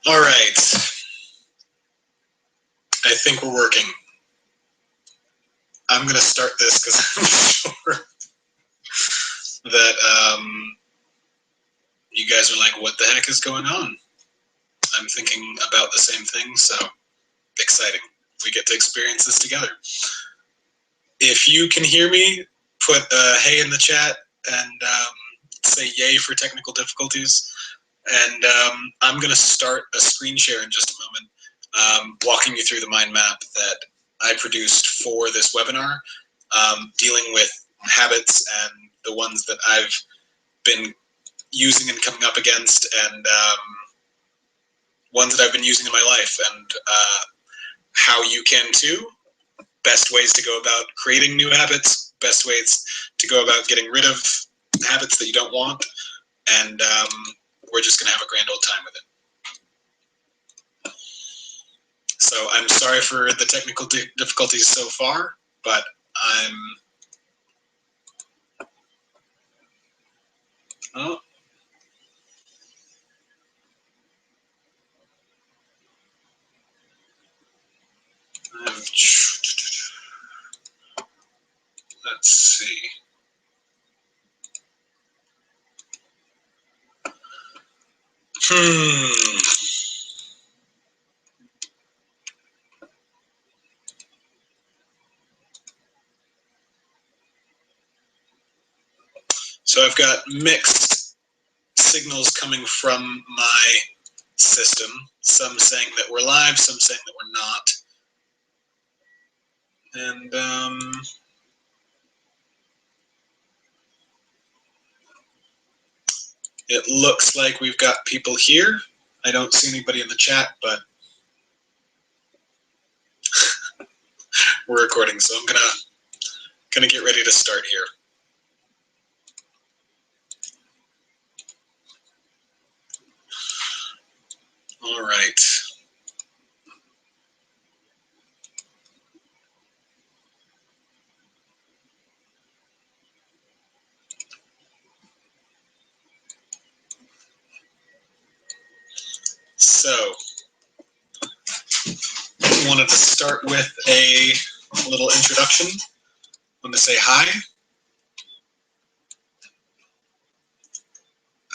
All right. I think we're working. I'm going to start this because I'm sure that you guys are like, what the heck is going on? I'm thinking about the same thing, so exciting. We get to experience this together. If you can hear me, put hey in the chat and say yay for technical difficulties. And I'm going to start a screen share in just a moment, walking you through the mind map that I produced for this webinar, dealing with habits and the ones that I've been using and coming up against, and ones that I've been using in my life, and how you can too. Best ways to go about creating new habits, best ways to go about getting rid of habits that you don't want, and we're just going to have a grand old time with it. So I'm sorry for the technical difficulties so far, but oh, let's see. So I've got mixed signals coming from my system, some saying that we're live, some saying that we're not. And it looks like we've got people here. I don't see anybody in the chat, but we're recording, so I'm gonna get ready to start here. All right. So, I wanted to start with a little introduction. I want to say hi.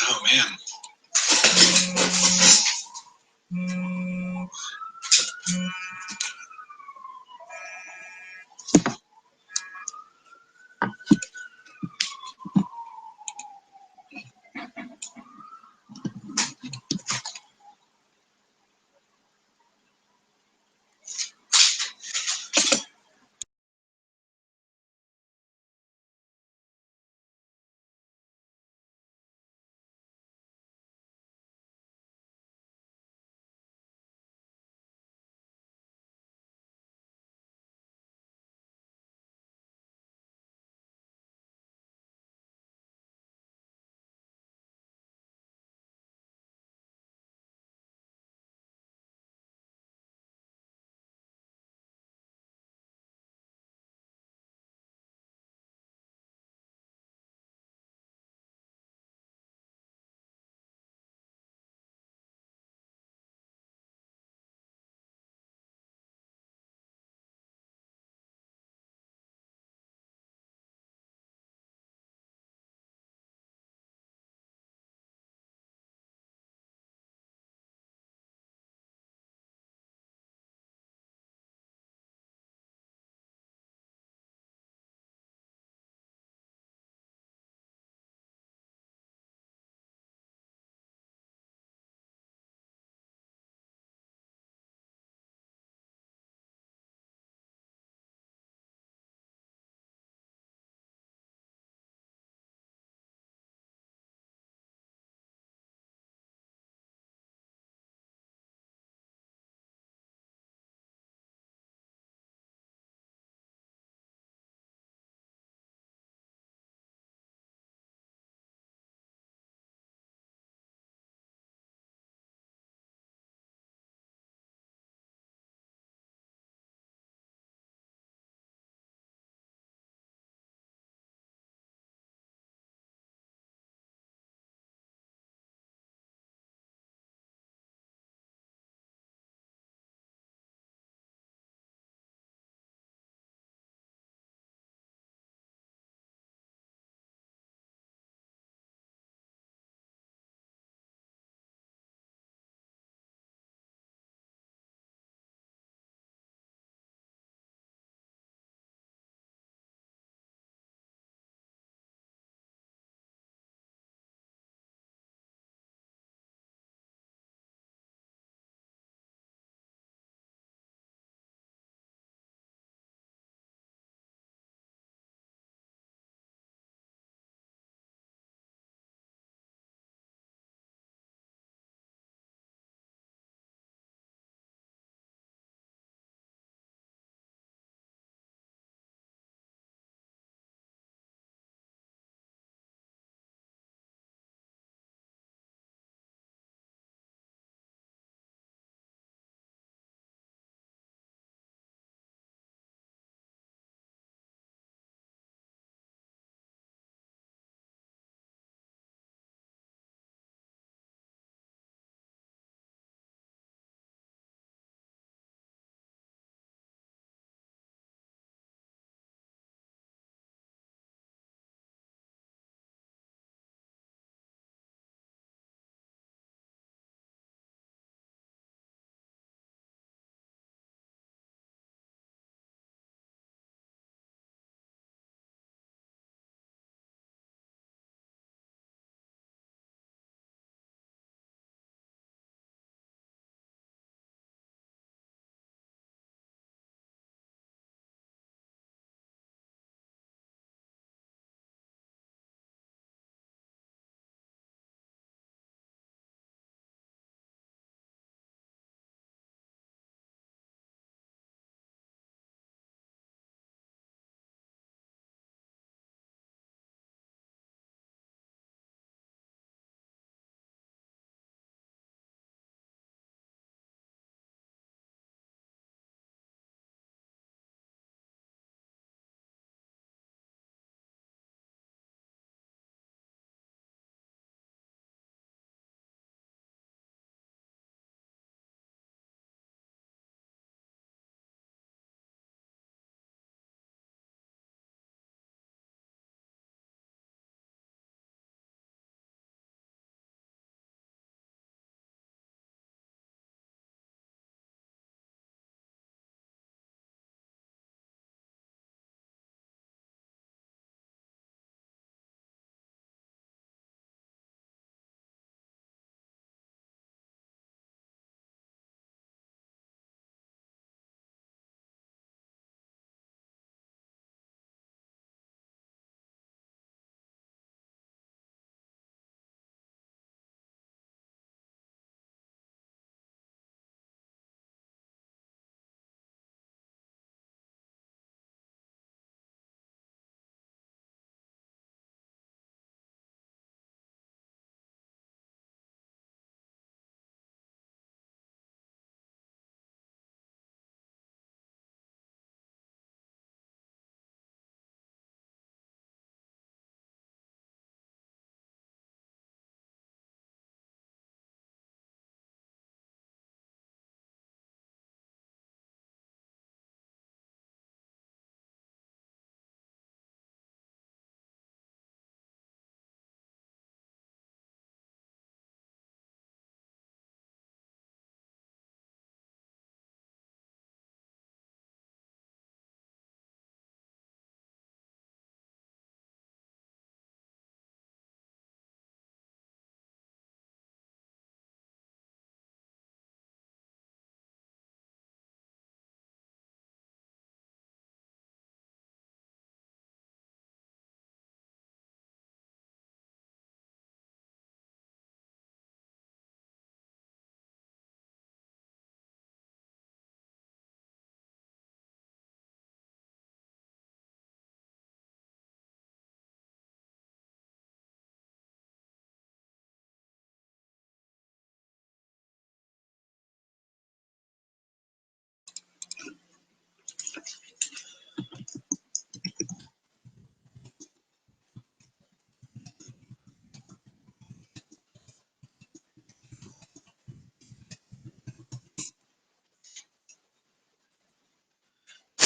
Oh man.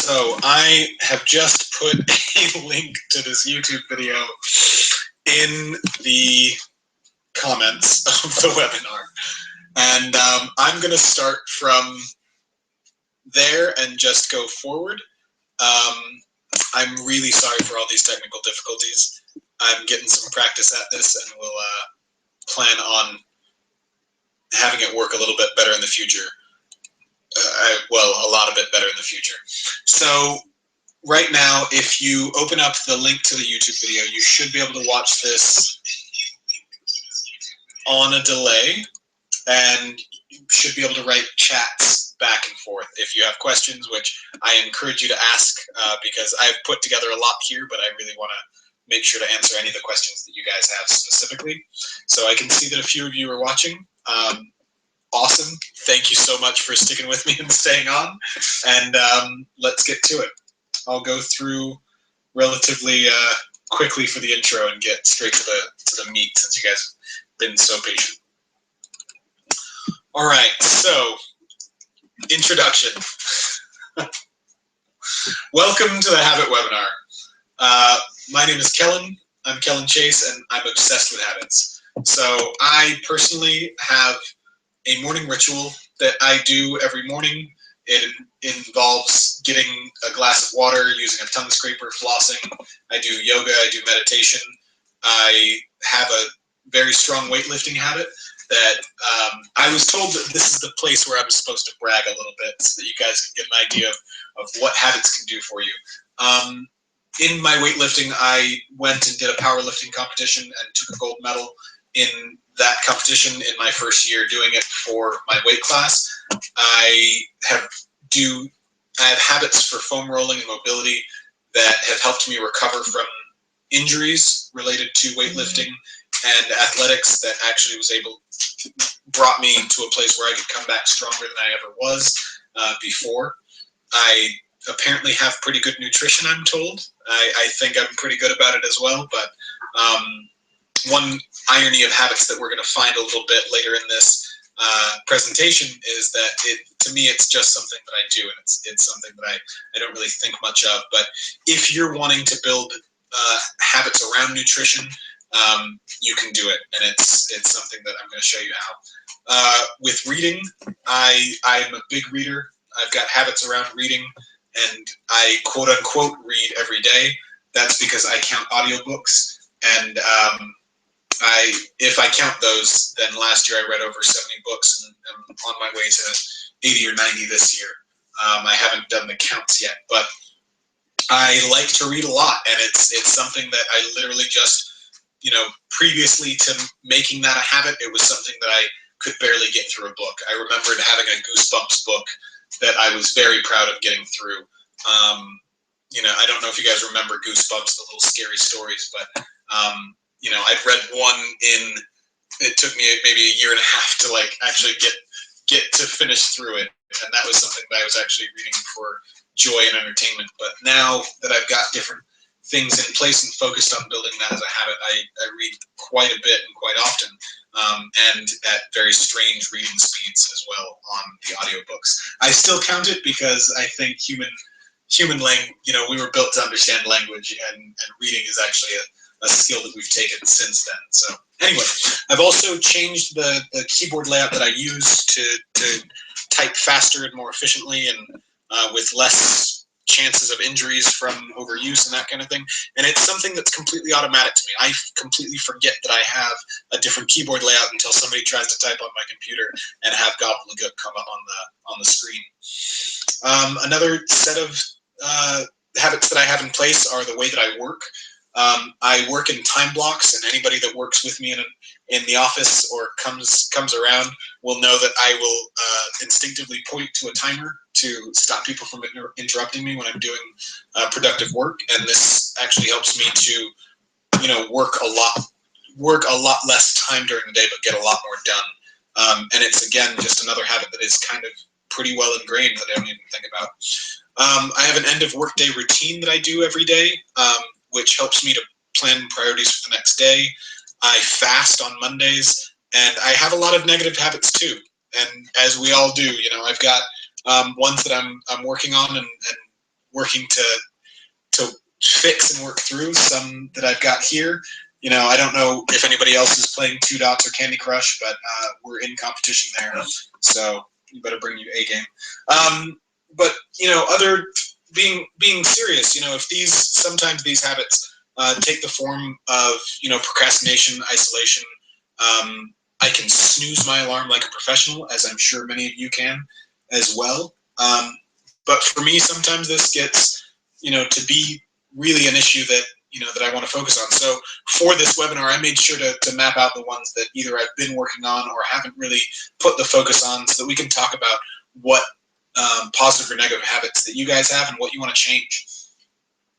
So I have just put a link to this YouTube video in the comments of the webinar. And I'm going to start from there and just go forward. I'm really sorry for all these technical difficulties. I'm getting some practice at this, and we'll plan on having it work a little bit better in the future. Well, a lot of it better in the future. So right now, if you open up the link to the YouTube video, you should be able to watch this on a delay, and you should be able to write chats back and forth if you have questions, which I encourage you to ask because I've put together a lot here, but I really want to make sure to answer any of the questions that you guys have specifically. So I can see that a few of you are watching. Awesome. Thank you so much for sticking with me and staying on. And let's get to it. I'll go through relatively quickly for the intro and get straight to the meat since you guys have been so patient. All right, so introduction. Welcome to the Habit webinar. My name is Kellen. I'm Kellen Chase, and I'm obsessed with habits. So I personally have a morning ritual that I do every morning. It involves getting a glass of water, using a tongue scraper, flossing. I do yoga, I do meditation. I have a very strong weightlifting habit that I was told that this is the place where I'm supposed to brag a little bit so that you guys can get an idea of what habits can do for you. In my weightlifting, I went and did a powerlifting competition and took a gold medal in that competition in my first year doing it for my weight class. I have habits for foam rolling and mobility that have helped me recover from injuries related to weightlifting and athletics that actually brought me to a place where I could come back stronger than I ever was before. I apparently have pretty good nutrition, I'm told. I think I'm pretty good about it as well, but one irony of habits that we're going to find a little bit later in this presentation is that to me it's just something that I do, and it's something that I don't really think much of. But if you're wanting to build habits around nutrition, you can do it, and it's something that I'm going to show you how. With reading, I'm a big reader. I've got habits around reading, and I quote unquote read every day. That's because I count audiobooks, and if I count those, then last year I read over 70 books, and I'm on my way to 80 or 90 this year. I haven't done the counts yet, but I like to read a lot, and it's something that I literally just, previously to making that a habit, it was something that I could barely get through a book. I remembered having a Goosebumps book that I was very proud of getting through. I don't know if you guys remember Goosebumps, the little scary stories, but I'd read one it took me maybe a year and a half to actually get to finish through it. And that was something that I was actually reading for joy and entertainment. But now that I've got different things in place and focused on building that as a habit, I read quite a bit and quite often, and at very strange reading speeds as well on the audiobooks. I still count it because I think human language, we were built to understand language, and reading is actually a skill that we've taken since then. So anyway, I've also changed the keyboard layout that I use to type faster and more efficiently, and with less chances of injuries from overuse and that kind of thing. And it's something that's completely automatic to me. I completely forget that I have a different keyboard layout until somebody tries to type on my computer and have gobbledygook come up on the screen. Another set of habits that I have in place are the way that I work. I work in time blocks, and anybody that works with me in the office or comes around will know that I will instinctively point to a timer to stop people from interrupting me when I'm doing productive work. And this actually helps me to, work a lot less time during the day, but get a lot more done. And it's, again, just another habit that is kind of pretty well ingrained that I don't even think about. I have an end of workday routine that I do every day, which helps me to plan priorities for the next day. I fast on Mondays, and I have a lot of negative habits too. And as we all do, I've got ones that I'm working on and working to fix and work through. Some that I've got here. You know, I don't know if anybody else is playing Two Dots or Candy Crush, but we're in competition there, so you better bring your A game. But you know, other being serious. You know, if sometimes these habits take the form of, you know, procrastination, isolation. I can snooze my alarm like a professional, as I'm sure many of you can as well. But for me, sometimes this gets, you know, to be really an issue that, you know, that I want to focus on. So for this webinar, I made sure to map out the ones that either I've been working on or haven't really put the focus on, so that we can talk about what positive or negative habits that you guys have and what you want to change.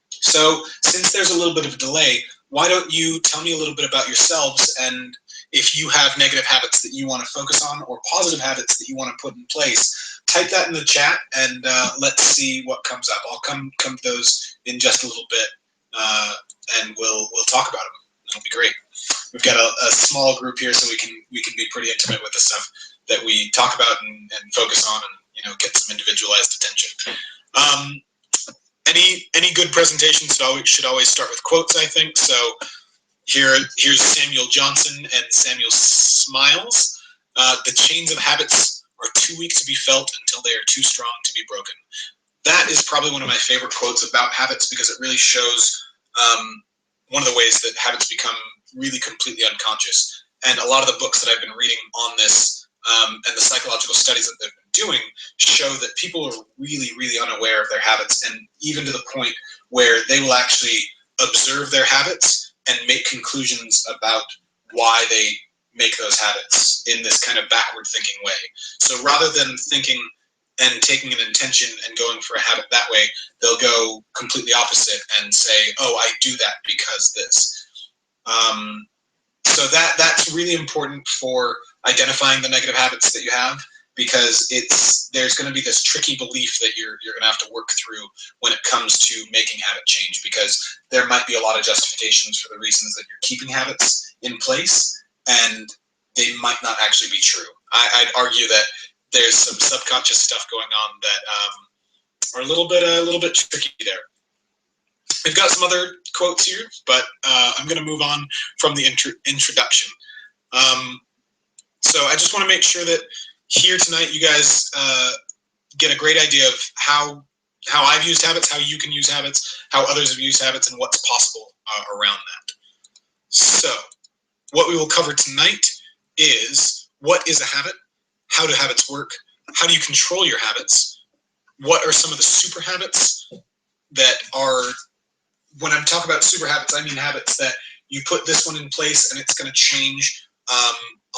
So since there's a little bit of a delay, why don't you tell me a little bit about yourselves, and if you have negative habits that you want to focus on or positive habits that you want to put in place, type that in the chat, and let's see what comes up. I'll come to those in just a little bit, and we'll talk about them. It'll be great. We've got a small group here, so we can be pretty intimate with the stuff that we talk about and focus on, and, you know, get some individualized attention. Any good presentations should always start with quotes, I think. So here's Samuel Johnson and Samuel Smiles. The chains of habits are too weak to be felt until they are too strong to be broken. That is probably one of my favorite quotes about habits, because it really shows one of the ways that habits become really completely unconscious. And a lot of the books that I've been reading on this, and the psychological studies that they've been doing, show that people are really, really unaware of their habits, and even to the point where they will actually observe their habits and make conclusions about why they make those habits in this kind of backward thinking way. So rather than thinking and taking an intention and going for a habit that way, they'll go completely opposite and say, oh, I do that because this. So that's really important for identifying the negative habits that you have, because there's going to be this tricky belief that you're going to have to work through when it comes to making habit change, because there might be a lot of justifications for the reasons that you're keeping habits in place, and they might not actually be true. I'd argue that there's some subconscious stuff going on that are a little bit tricky there. We've got some other quotes here, but I'm going to move on from the introduction. So I just want to make sure that here tonight you guys get a great idea of how I've used habits, how you can use habits, how others have used habits, and what's possible around that. So what we will cover tonight is, what is a habit? How do habits work? How do you control your habits? What are some of the super habits that are, when I'm talking about super habits, I mean habits that you put this one in place and it's going to change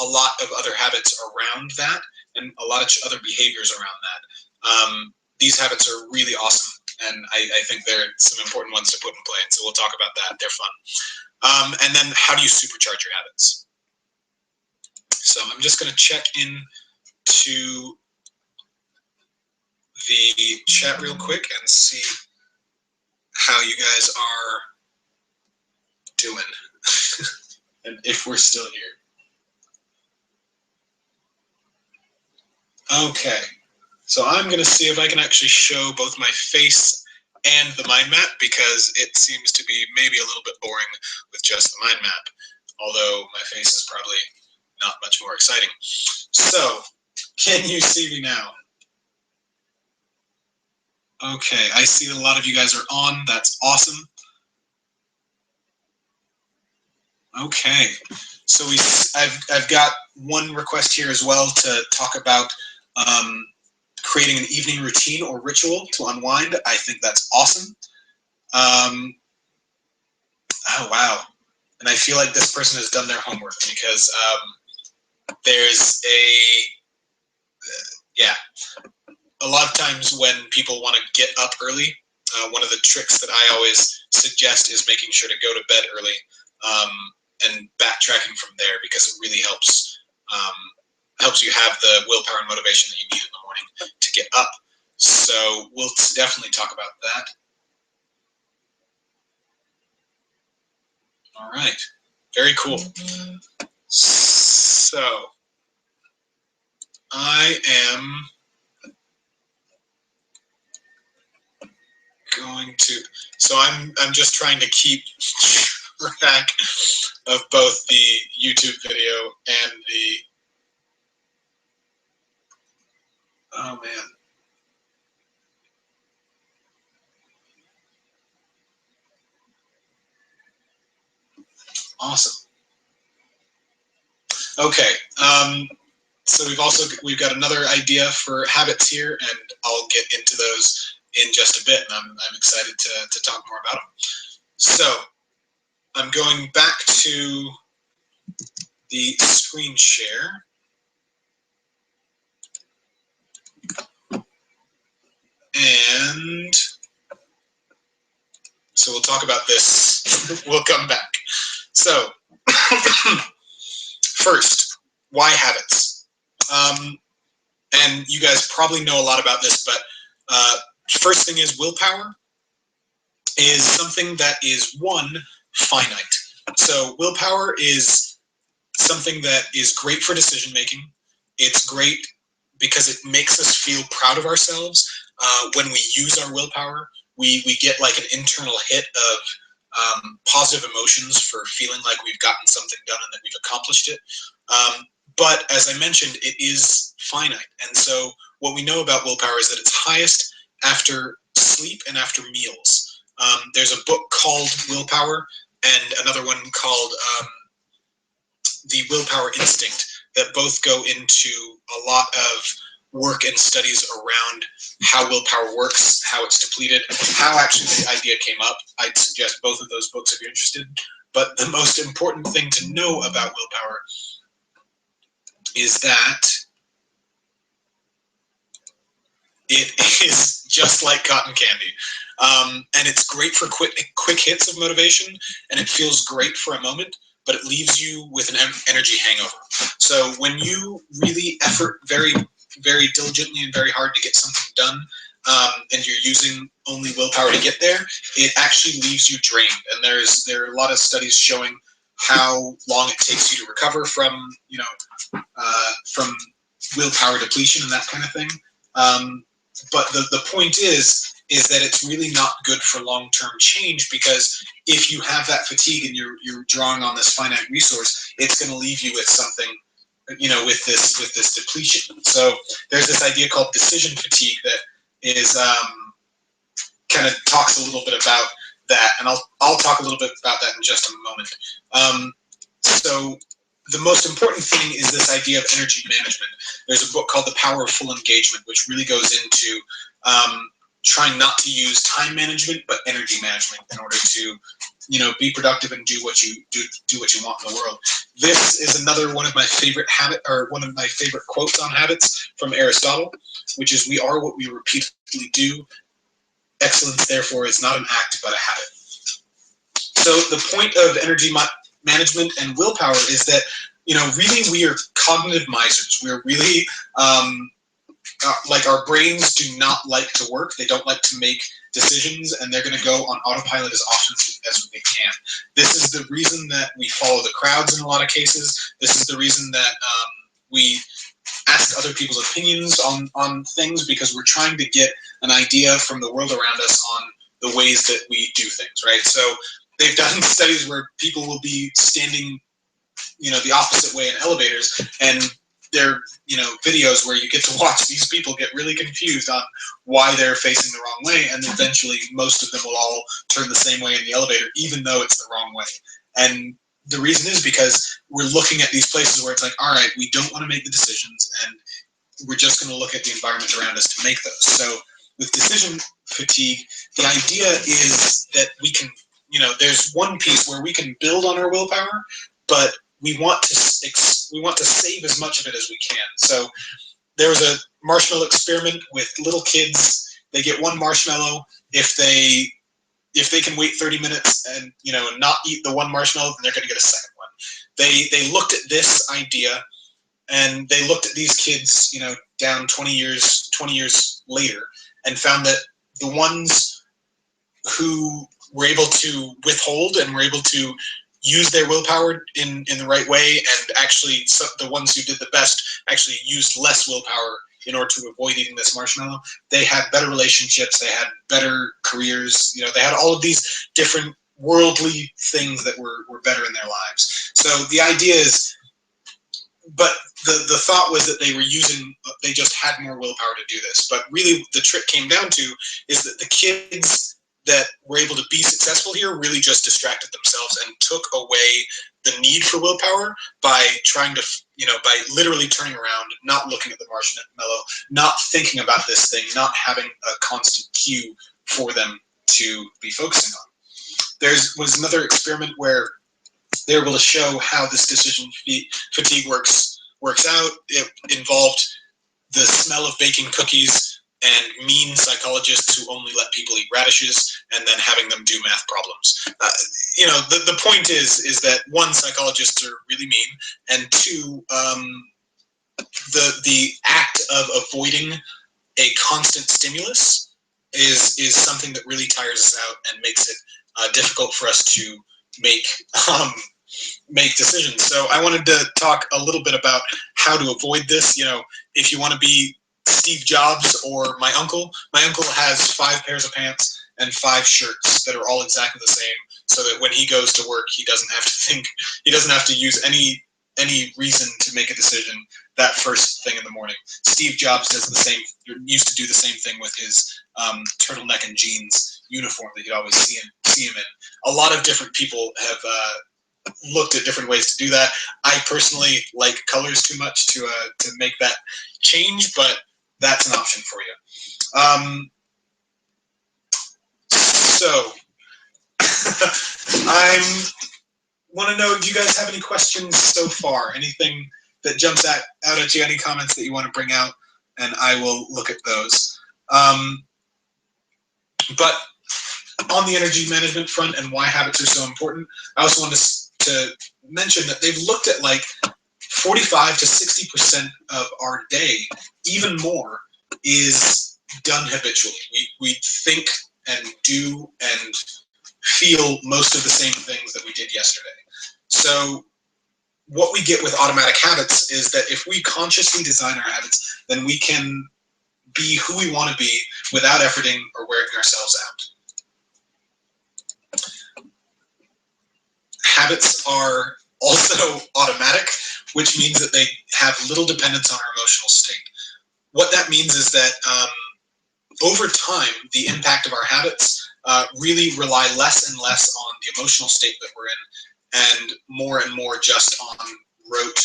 a lot of other habits around that, and a lot of other behaviors around that. These habits are really awesome, and I think they're some important ones to put in play, and so we'll talk about that. They're fun. And then, how do you supercharge your habits? So I'm just going to check in to the chat real quick and see how you guys are doing and if we're still here. Okay, so I'm going to see if I can actually show both my face and the mind map, because it seems to be maybe a little bit boring with just the mind map, although my face is probably not much more exciting. So, can you see me now? Okay, I see that a lot of you guys are on. That's awesome. Okay, so I've got one request here as well to talk about creating an evening routine or ritual to unwind. I think that's awesome. Oh wow, and I feel like this person has done their homework, because there's a lot of times when people want to get up early, one of the tricks that I always suggest is making sure to go to bed early, and backtracking from there, because it really helps you have the willpower and motivation that you need in the morning to get up. So we'll definitely talk about that. All right, very cool. So I am going to, so I'm just trying to keep track of both the YouTube video and the, oh man. Awesome. Okay. So we've got another idea for habits here, and I'll get into those in just a bit, and I'm excited to talk more about them. So I'm going back to the screen share. And so we'll talk about this. We'll come back. So first, why habits? And you guys probably know a lot about this, but first thing is willpower is something that is, one, finite. So willpower is something that is great for decision making. It's great because it makes us feel proud of ourselves. When we use our willpower, we get like an internal hit of positive emotions for feeling like we've gotten something done and that we've accomplished it. But as I mentioned, it is finite. And so what we know about willpower is that it's highest after sleep and after meals. There's a book called Willpower and another one called The Willpower Instinct that both go into a lot of work and studies around how willpower works, how it's depleted, how actually the idea came up. I'd suggest both of those books if you're interested. But the most important thing to know about willpower is that it is just like cotton candy. And it's great for quick hits of motivation, and it feels great for a moment, but it leaves you with an energy hangover. So when you really effort very, very diligently and very hard to get something done, and you're using only willpower to get there, it actually leaves you drained. And there are a lot of studies showing how long it takes you to recover from, from willpower depletion and that kind of thing. But the point is that it's really not good for long-term change, because if you have that fatigue and you're drawing on this finite resource, it's going to leave you with something, with this depletion. So there's this idea called decision fatigue that is kind of talks a little bit about that, and I'll talk a little bit about that in just a moment. So the most important thing is this idea of energy management. There's a book called The Power of Full Engagement, which really goes into trying not to use time management, but energy management in order to, be productive and do what you want in the world. This is another one of my favorite quotes on habits from Aristotle, which is, "We are what we repeatedly do. Excellence, therefore, is not an act, but a habit." So the point of energy management and willpower is that, really we are cognitive misers. We're really, like, our brains do not like to work. They don't like to make decisions, and they're going to go on autopilot as often as they can. This is the reason that we follow the crowds in a lot of cases. This is the reason that we ask other people's opinions on things, because we're trying to get an idea from the world around us on the ways that we do things, right? So they've done studies where people will be standing, the opposite way in elevators, and there, videos where you get to watch these people get really confused on why they're facing the wrong way, and eventually most of them will all turn the same way in the elevator, even though it's the wrong way. And the reason is because we're looking at these places where it's like, all right, we don't want to make the decisions, and we're just going to look at the environment around us to make those. So with decision fatigue, the idea is that we can, there's one piece where we can build on our willpower, but we want to save as much of it as we can. So there was a marshmallow experiment with little kids. They get one marshmallow. If they can wait 30 minutes and not eat the one marshmallow, then they're going to get a second one. They looked at this idea, and they looked at these kids, down 20 years later, and found that the ones who were able to withhold and were able to use their willpower in the right way, and actually the ones who did the best actually used less willpower in order to avoid eating this marshmallow, they had better relationships, they had better careers, they had all of these different worldly things that were better in their lives. So the idea is, but the thought was that they just had more willpower to do this. But really the trick came down to is that the kids that were able to be successful here really just distracted themselves and took away the need for willpower by trying to, by literally turning around, not looking at the marshmallow, not thinking about this thing, not having a constant cue for them to be focusing on. There was another experiment where they were able to show how this decision fatigue works out. It involved the smell of baking cookies and mean psychologists who only let people eat radishes, and then having them do math problems. The point is that one, psychologists are really mean, and two, the act of avoiding a constant stimulus is something that really tires us out and makes it difficult for us to make decisions. So I wanted to talk a little bit about how to avoid this. If you want to be Steve Jobs or my uncle has 5 pairs of pants and 5 shirts that are all exactly the same, so that when he goes to work, he doesn't have to think, he doesn't have to use any reason to make a decision that first thing in the morning. Steve Jobs used to do the same thing with his turtleneck and jeans uniform that you'd always see him in. A lot of different people have looked at different ways to do that. I personally like colors too much to make that change, but that's an option for you. So I want to know, do you guys have any questions so far? Anything that jumps out at you? Any comments that you want to bring out? And I will look at those. But on the energy management front and why habits are so important, I also want to mention that they've looked at like 45 to 60% of our day, even more, is done habitually. We think and do and feel most of the same things that we did yesterday. So what we get with automatic habits is that if we consciously design our habits, then we can be who we want to be without efforting or wearing ourselves out. Habits are also automatic, which means that they have little dependence on our emotional state. What that means is that over time, the impact of our habits really rely less and less on the emotional state that we're in, and more just on rote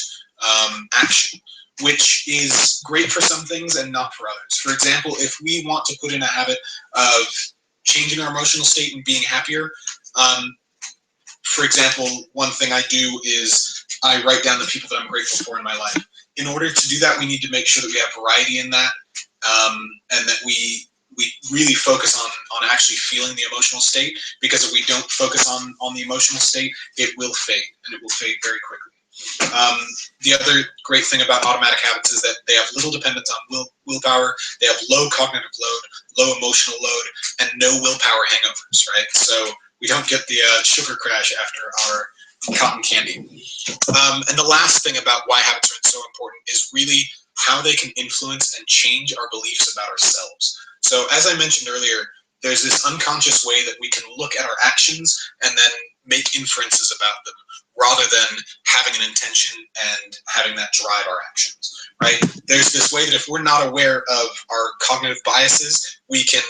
action, which is great for some things and not for others. For example, if we want to put in a habit of changing our emotional state and being happier, for example, one thing I do is I write down the people that I'm grateful for in my life. In order to do that, we need to make sure that we have variety in that, and that we really focus on actually feeling the emotional state, because if we don't focus on the emotional state, it will fade, and it will fade very quickly. The other great thing about automatic habits is that they have little dependence on willpower, they have low cognitive load, low emotional load, and no willpower hangovers, right? So we don't get the sugar crash after our cotton candy. And the last thing about why habits are so important is really how they can influence and change our beliefs about ourselves. So as I mentioned earlier, there's this unconscious way that we can look at our actions and then make inferences about them, rather than having an intention and having that drive our actions, right? There's this way that if we're not aware of our cognitive biases, we can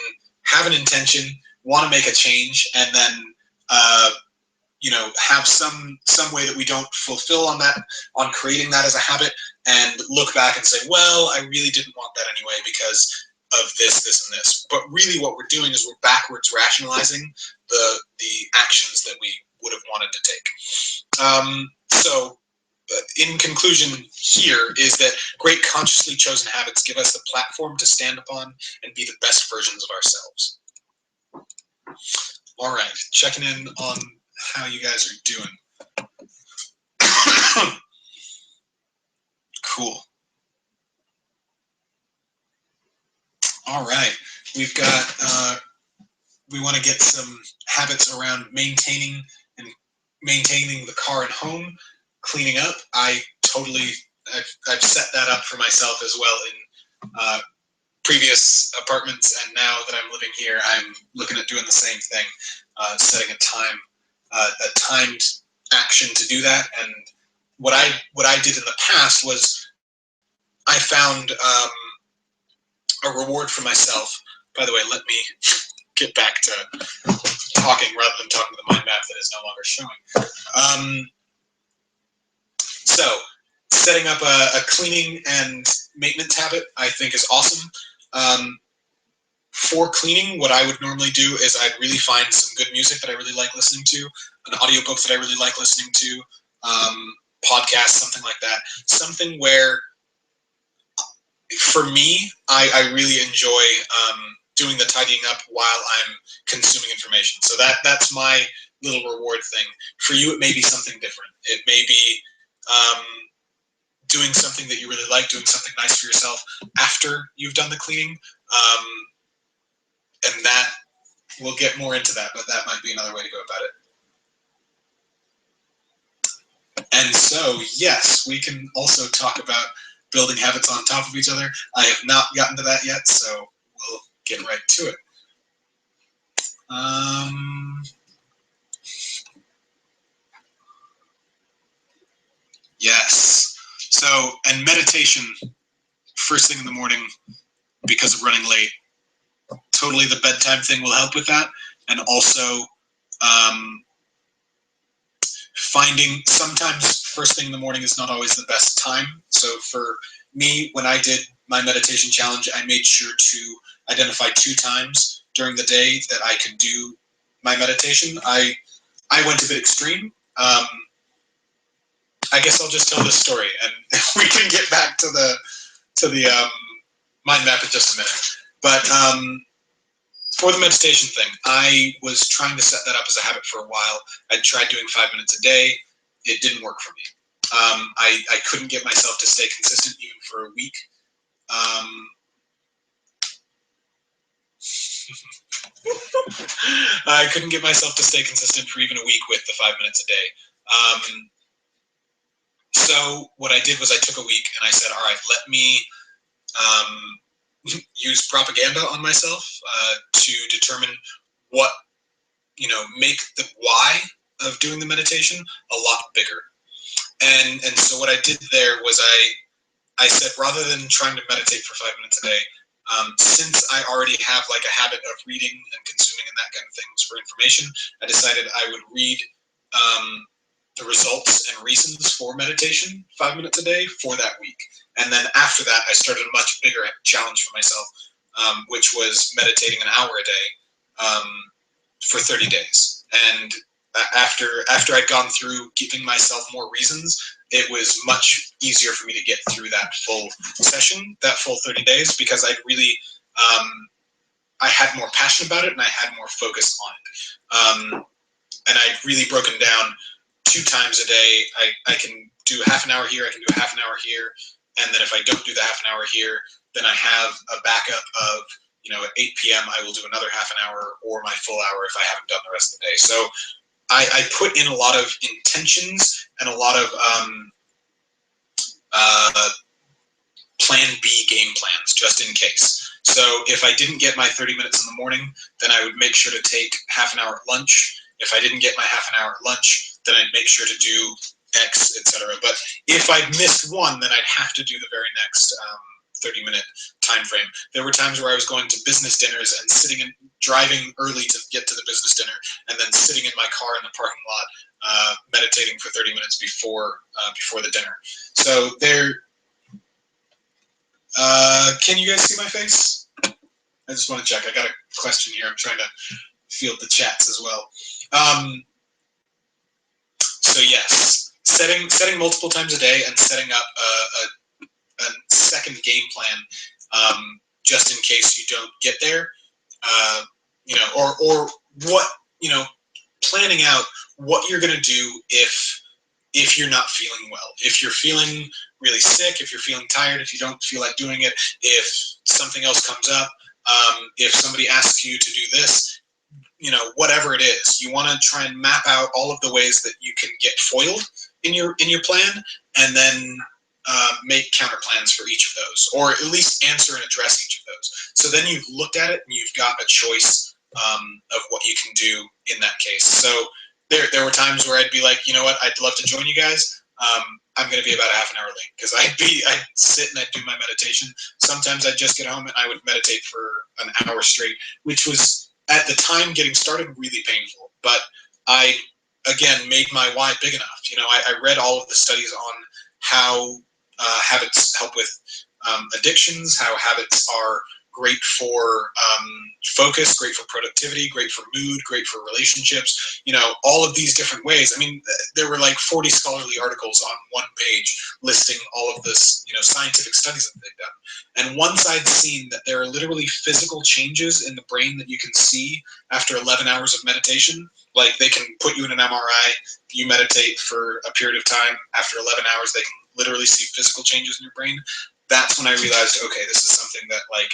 have an intention, want to make a change, and then have some way that we don't fulfill on creating that as a habit, and look back and say, well, I really didn't want that anyway because of this, and this. But really what we're doing is we're backwards rationalizing the actions that we would have wanted to take. So in conclusion here is that great consciously chosen habits give us the platform to stand upon and be the best versions of ourselves. All right, checking in on how you guys are doing. Cool. All right, we've got, we want to get some habits around maintaining the car and home, cleaning up. I've set that up for myself as well previous apartments, and now that I'm living here, I'm looking at doing the same thing, setting a timed action to do that. And what I did in the past was I found a reward for myself. By the way, let me get back to talking rather than talking to the mind map that is no longer showing. So setting up a cleaning and maintenance habit, I think, is awesome. For cleaning, what I would normally do is I'd really find some good music that I really like listening to, an audiobook that I really like listening to, podcast, something like that. Something where, for me, I really enjoy doing the tidying up while I'm consuming information. So that's my little reward thing. For you, it may be something different. It may be doing something that you really like, doing something nice for yourself after you've done the cleaning. And that, we'll get more into that, but that might be another way to go about it. And so, yes, we can also talk about building habits on top of each other. I have not gotten to that yet, so we'll get right to it. Yes. So, and meditation, first thing in the morning, because of running late, totally the bedtime thing will help with that. And also, finding, sometimes first thing in the morning is not always the best time. So for me, when I did my meditation challenge, I made sure to identify 2 times during the day that I could do my meditation. I went a bit extreme. I guess I'll just tell this story, and we can get back to the mind map in just a minute. But for the meditation thing, I was trying to set that up as a habit for a while. I tried doing 5 minutes a day. It didn't work for me. I couldn't get myself to stay consistent even for a week. I couldn't get myself to stay consistent for even a week with the 5 minutes a day. So what I did was I took a week and I said, all right, let me use propaganda on myself to determine what, make the why of doing the meditation a lot bigger. And so what I did there was I said, rather than trying to meditate for 5 minutes a day, since I already have like a habit of reading and consuming and that kind of things for information, I decided I would read the results and reasons for meditation 5 minutes a day for that week. And then after that, I started a much bigger challenge for myself, which was meditating an hour a day for 30 days. And after I'd gone through giving myself more reasons, it was much easier for me to get through that full session, that full 30 days, because I'd really, I had more passion about it and I had more focus on it. And I'd really broken down 2 times a day. I can do half an hour here, I can do half an hour here, and then if I don't do the half an hour here, then I have a backup of, at 8 p.m. I will do another half an hour or my full hour if I haven't done the rest of the day. So I put in a lot of intentions and a lot of plan B game plans just in case. So if I didn't get my 30 minutes in the morning, then I would make sure to take half an hour at lunch. If I didn't get my half an hour at lunch, then I'd make sure to do X, etc. But if I missed one, then I'd have to do the very next 30-minute time frame. There were times where I was going to business dinners and driving early to get to the business dinner, and then sitting in my car in the parking lot, meditating for 30 minutes before the dinner. So there. Can you guys see my face? I just want to check. I got a question here. I'm trying to field the chats as well. So yes, setting multiple times a day and setting up a second game plan just in case you don't get there. Or what, planning out what you're going to do if you're not feeling well, if you're feeling really sick, if you're feeling tired, if you don't feel like doing it, if something else comes up, if somebody asks you to do this, whatever it is, you want to try and map out all of the ways that you can get foiled in your plan, and then make counter plans for each of those, or at least answer and address each of those. So then you've looked at it and you've got a choice of what you can do in that case. So there were times where I'd be like, you know what, I'd love to join you guys. I'm going to be about a half an hour late because I'd sit and I'd do my meditation. Sometimes I'd just get home and I would meditate for an hour straight, which was at the time getting started really painful. But I, again, made my why big enough. You know, I read all of the studies on how habits help with addictions, how habits are great for focus, great for productivity, great for mood, great for relationships, you know, all of these different ways. I mean, there were like 40 scholarly articles on one page listing all of this, you know, scientific studies that they've done. And once I'd seen that there are literally physical changes in the brain that you can see after 11 hours of meditation, like they can put you in an MRI, you meditate for a period of time, after 11 hours they can literally see physical changes in your brain. That's when I realized, okay, this is something that like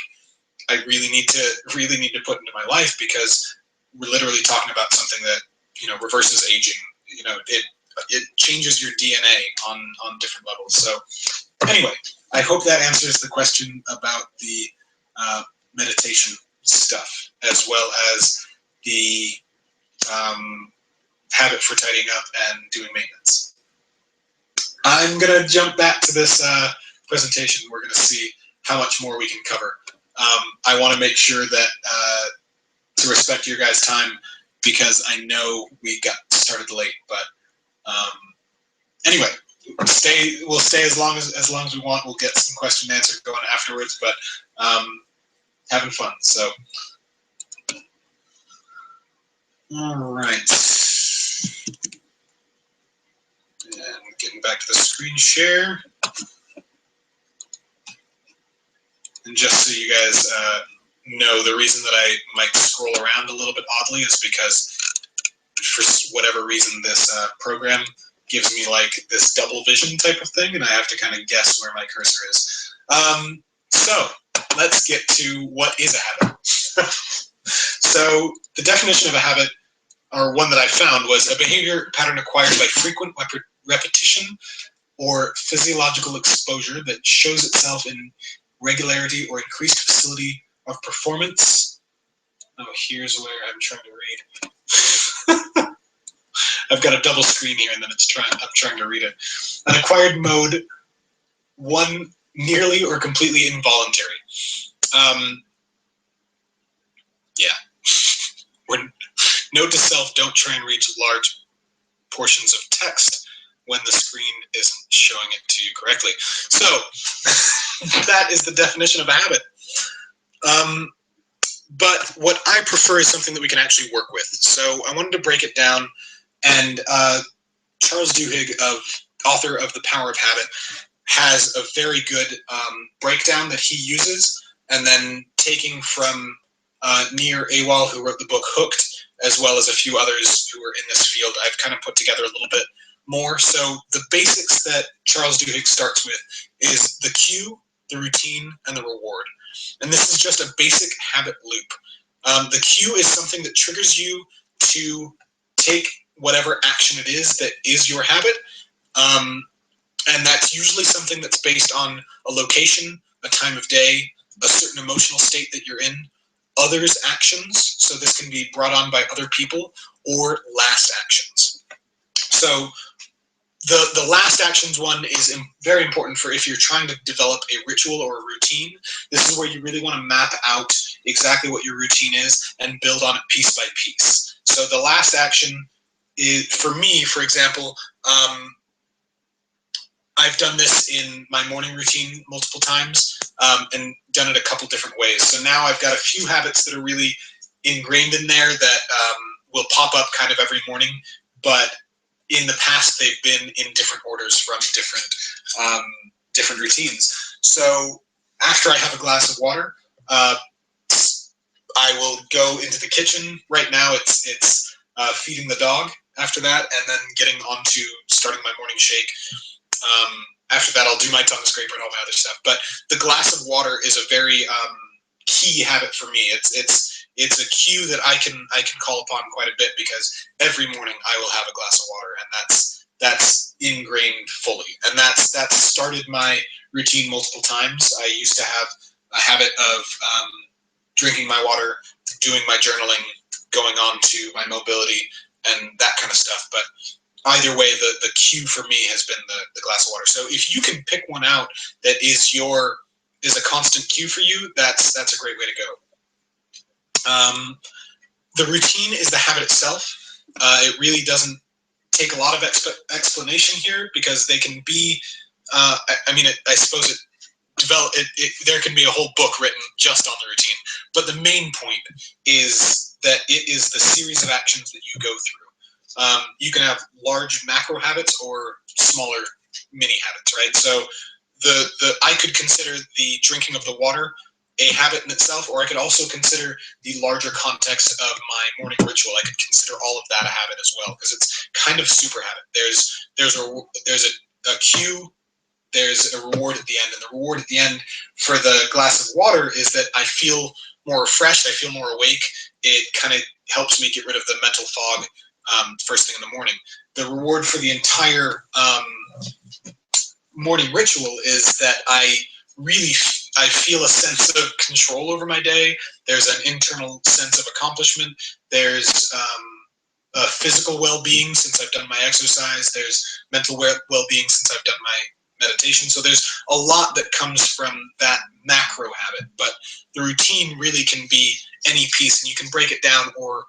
I really need to put into my life, because we're literally talking about something that, you know, reverses aging. You know, it changes your DNA on different levels. So anyway, I hope that answers the question about the meditation stuff, as well as the habit for tidying up and doing maintenance. I'm gonna jump back to this presentation. We're gonna see how much more we can cover. I want to make sure that to respect your guys' time, because I know we got started late. But anyway, we'll stay as long as we want. We'll get some question and answer going afterwards. But having fun. So all right, and getting back to the screen share. And just so you guys know, the reason that I might scroll around a little bit oddly is because for whatever reason this program gives me like this double vision type of thing, and I have to kind of guess where my cursor is. So let's get to what is a habit. So the definition of a habit, or one that I found, was a behavior pattern acquired by frequent repetition or physiological exposure that shows itself in regularity or increased facility of performance. Oh, here's where I'm trying to read. I've got a double screen here, and then I'm trying to read it. An acquired mode, one nearly or completely involuntary. Yeah. Note to self: don't try and read large portions of text when the screen isn't showing it to you correctly. So that is the definition of a habit. But what I prefer is something that we can actually work with. So I wanted to break it down, and Charles Duhigg, author of The Power of Habit, has a very good breakdown that he uses, and then taking from Nir Awal, who wrote the book Hooked, as well as a few others who are in this field, I've kind of put together a little bit more. So the basics that Charles Duhigg starts with is the cue, the routine, and the reward. And this is just a basic habit loop. The cue is something that triggers you to take whatever action it is that is your habit. And that's usually something that's based on a location, a time of day, a certain emotional state that you're in, others' actions. So this can be brought on by other people, or last actions. So the last actions one is very important for if you're trying to develop a ritual or a routine. This is where you really want to map out exactly what your routine is and build on it piece by piece. So the last action is, for me, for example, I've done this in my morning routine multiple times and done it a couple different ways. So now I've got a few habits that are really ingrained in there that will pop up kind of every morning, but in the past they've been in different orders from different routines. So after I have a glass of water, I will go into the kitchen. Right now it's feeding the dog after that, and then getting on to starting my morning shake. After that, I'll do my tongue scraper and all my other stuff. But the glass of water is a very key habit for me. It's a cue that I can call upon quite a bit, because every morning I will have a glass of water, and that's ingrained fully, and that's started my routine multiple times. I used to have a habit of drinking my water, doing my journaling, going on to my mobility, and that kind of stuff. But either way, the cue for me has been the glass of water. So if you can pick one out that is a constant cue for you, that's a great way to go. The routine is the habit itself. It really doesn't take a lot of explanation here, because they can be, I suppose there can be a whole book written just on the routine, but the main point is that it is the series of actions that you go through. You can have large macro habits or smaller mini habits, right? So I could consider the drinking of the water a habit in itself, or I could also consider the larger context of my morning ritual. I could consider all of that a habit as well, because it's kind of super habit. There's a cue, there's a reward at the end, and the reward at the end for the glass of water is that I feel more refreshed, I feel more awake. It kind of helps me get rid of the mental fog first thing in the morning. The reward for the entire morning ritual is that I feel a sense of control over my day. There's an internal sense of accomplishment. There's a physical well-being since I've done my exercise. There's mental well-being since I've done my meditation. So there's a lot that comes from that macro habit, but the routine really can be any piece, and you can break it down or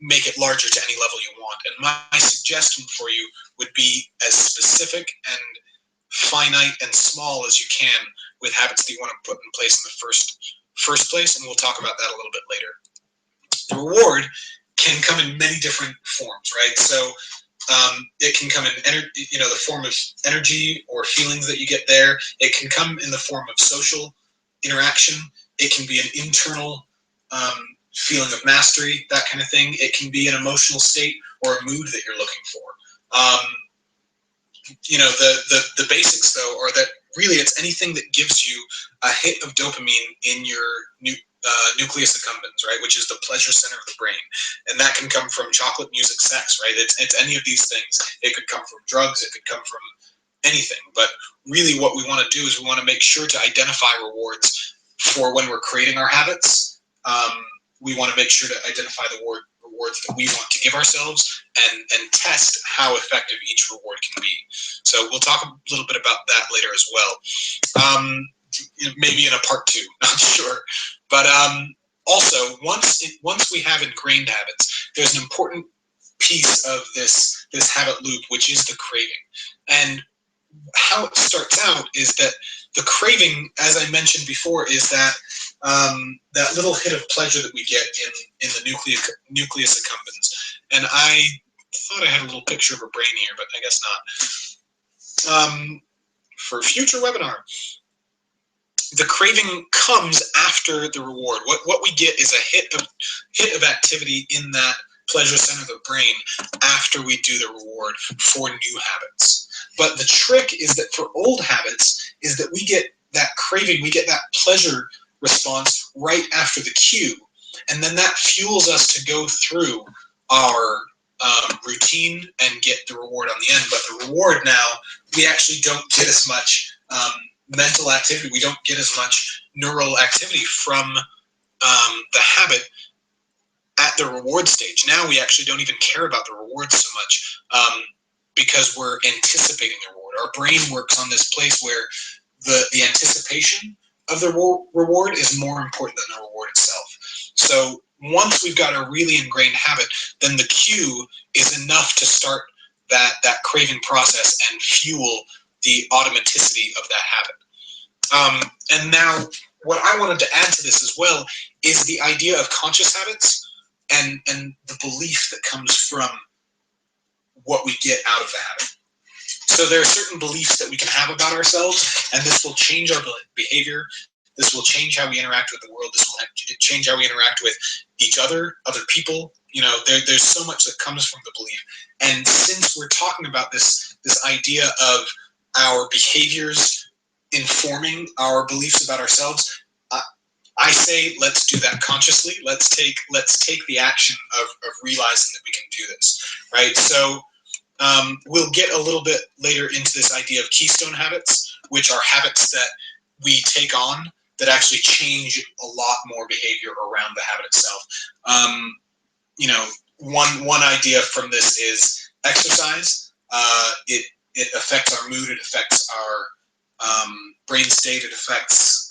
make it larger to any level you want. And my suggestion for you would be as specific and finite and small as you can with habits that you want to put in place in the first place, and we'll talk about that a little bit later. The reward can come in many different forms, right? So it can come in the form of energy or feelings that you get there. It can come in the form of social interaction. It can be an internal feeling of mastery, that kind of thing. It can be an emotional state or a mood that you're looking for. The basics though are that really it's anything that gives you a hit of dopamine in your nucleus accumbens, right, which is the pleasure center of the brain. And that can come from chocolate, music, sex, right? It's any of these things. It could come from drugs, it could come from anything. But really what we want to do is we want to make sure to identify rewards for when we're creating our habits. We want to make sure to identify the rewards that we want to give ourselves and test how effective each reward can be. So we'll talk a little bit about that later as well. Maybe in a part 2, not sure. But also, once we have ingrained habits, there's an important piece of this habit loop, which is the craving. And how it starts out is that the craving, as I mentioned before, is that that little hit of pleasure that we get in the nucleus accumbens. And I thought I had a little picture of a brain here, but I guess not. For a future webinar, the craving comes after the reward. What we get is a hit of activity in that pleasure center of the brain after we do the reward for new habits. But the trick is that for old habits is that we get that craving, we get that pleasure response right after the cue, and then that fuels us to go through our routine and get the reward on the end. But the reward now, we actually don't get as much mental activity, we don't get as much neural activity from the habit at the reward stage. Now we actually don't even care about the reward so much because we're anticipating the reward. Our brain works on this place where the anticipation of the reward is more important than the reward itself. So once we've got a really ingrained habit, then the cue is enough to start that craving process and fuel the automaticity of that habit. And now what I wanted to add to this as well is the idea of conscious habits and the belief that comes from what we get out of the habit. So there are certain beliefs that we can have about ourselves, and this will change our behavior. This will change how we interact with the world. This will change how we interact with each other people. There's so much that comes from the belief. And since we're talking about this idea of our behaviors informing our beliefs about ourselves, I say let's do that consciously. Let's take the action of realizing that we can do this, right? So We'll get a little bit later into this idea of keystone habits, which are habits that we take on that actually change a lot more behavior around the habit itself. You know, one idea from this is exercise. It affects our mood. It affects our brain state. It affects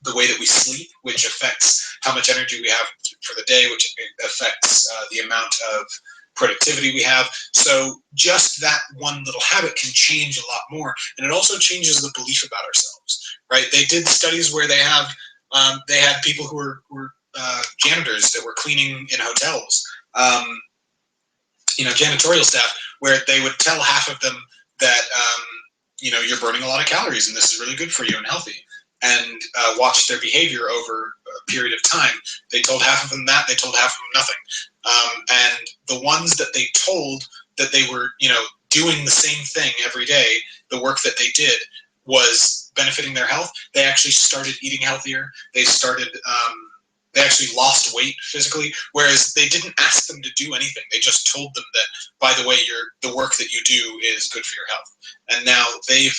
the way that we sleep, which affects how much energy we have for the day, which affects the amount of productivity we have. So just that one little habit can change a lot more, and it also changes the belief about ourselves. Right? They did studies where they had people who were janitors that were cleaning in hotels, janitorial staff, where they would tell half of them that you're burning a lot of calories and this is really good for you and healthy, and watch their behavior over a period of time. They told half of them that, they told half of them nothing. And the ones that they told that they were, doing the same thing every day, the work that they did was benefiting their health, they actually started eating healthier. They actually lost weight physically, whereas they didn't ask them to do anything. They just told them that, by the way, the work that you do is good for your health. And now they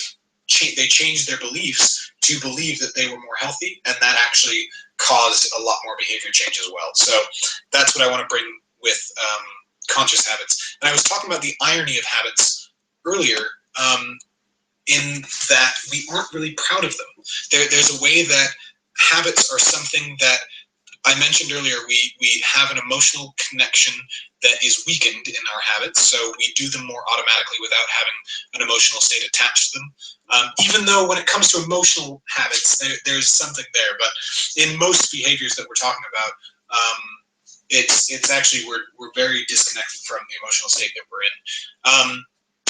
changed their beliefs to believe that they were more healthy, and that actually caused a lot more behavior change as well. So that's what I want to bring with conscious habits. And I was talking about the irony of habits earlier, in that we aren't really proud of them. There's a way that habits are something that I mentioned earlier. We have an emotional connection that is weakened in our habits, so we do them more automatically without having an emotional state attached to them. Even though when it comes to emotional habits, there's something there, but in most behaviors that we're talking about, it's actually we're very disconnected from the emotional state that we're in.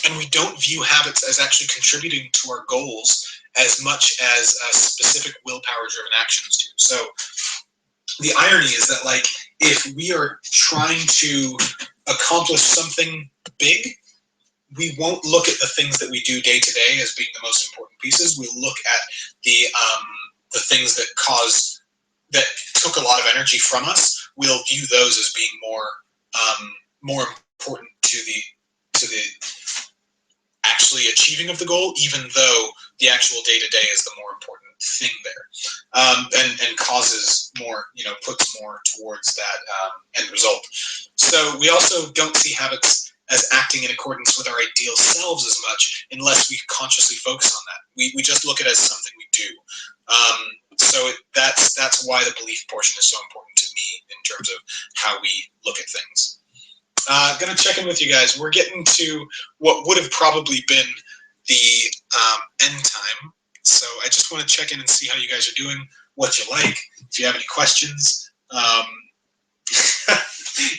And we don't view habits as actually contributing to our goals as much as specific willpower-driven actions do. So the irony is that, like, if we are trying to accomplish something big, we won't look at the things that we do day to day as being the most important pieces. We'll look at the things that took a lot of energy from us. We'll view those as being more important to the actually achieving of the goal, even though the actual day-to-day is the more important thing there, and causes more, puts more towards that end result. So we also don't see habits as acting in accordance with our ideal selves as much unless we consciously focus on that. We just look at it as something we do. So that's why the belief portion is so important to me in terms of how we look at things. Gonna check in with you guys. We're getting to what would have probably been the end time. So I just want to check in and see how you guys are doing, what you like, if you have any questions,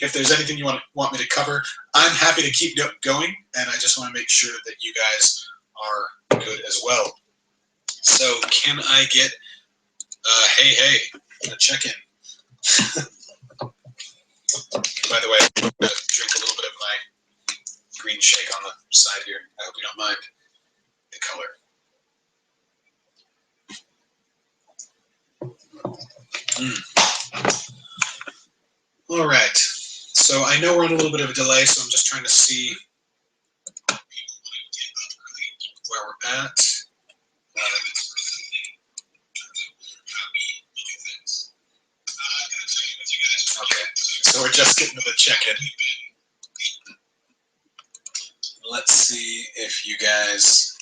if there's anything you want me to cover. I'm happy to keep going, and I just want to make sure that you guys are good as well. So can I get hey, I'm gonna check in. By the way, I'm going to drink a little bit of my green shake on the side here. I hope you don't mind the color. All right. So I know we're on a little bit of a delay, so I'm just trying to see where we're at. Okay, so we're just getting to the check-in. Let's see if you guys...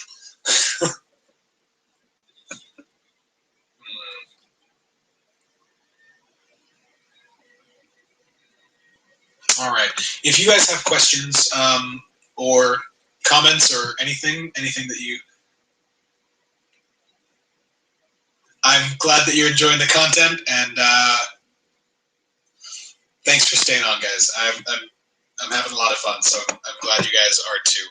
All right. If you guys have questions or comments or anything that you... I'm glad that you're enjoying the content, and thanks for staying on, guys. I'm having a lot of fun, so I'm glad you guys are too.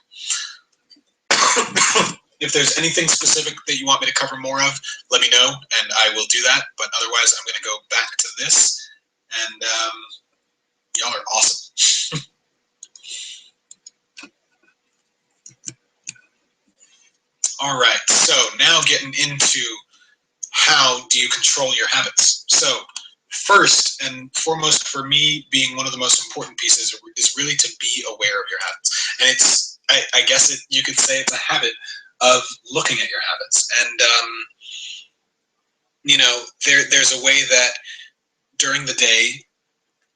If there's anything specific that you want me to cover more of, let me know, and I will do that. But otherwise, I'm going to go back to this, and y'all are awesome. All right, so now getting into how do you control your habits. So first and foremost for me, being one of the most important pieces is really to be aware of your habits. And it's, I guess you could say it's a habit of looking at your habits. And, there's a way that during the day,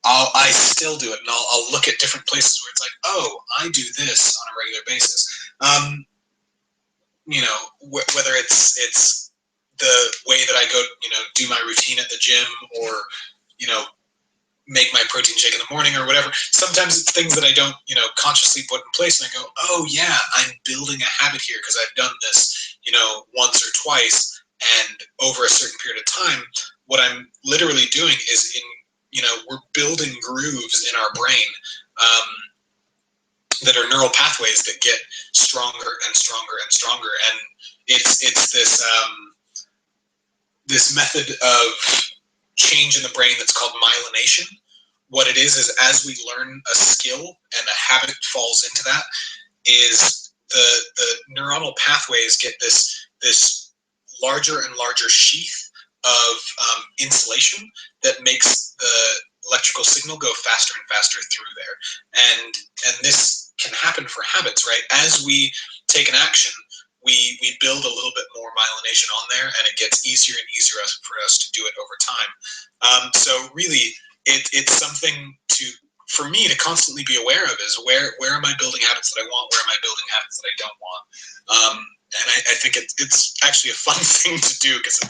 I still do it, and I'll look at different places where it's like, oh, I do this on a regular basis. Whether it's the way that I go, do my routine at the gym, or make my protein shake in the morning or whatever. Sometimes it's things that I don't, consciously put in place, and I go, oh yeah, I'm building a habit here because I've done this, once or twice, and over a certain period of time, what I'm literally doing is we're building grooves in our brain that are neural pathways that get stronger and stronger and stronger, and it's this method of change in the brain that's called myelination. What it is as we learn a skill and a habit falls into that, is the neuronal pathways get this larger and larger sheath of insulation that makes the electrical signal go faster and faster through there. And this can happen for habits, right? As we take an action, we build a little bit more myelination on there, and it gets easier and easier for us to do it over time. So really, it's something for me to constantly be aware of, is where am I building habits that I want? Where am I building habits that I don't want? And I think it's actually a fun thing to do, because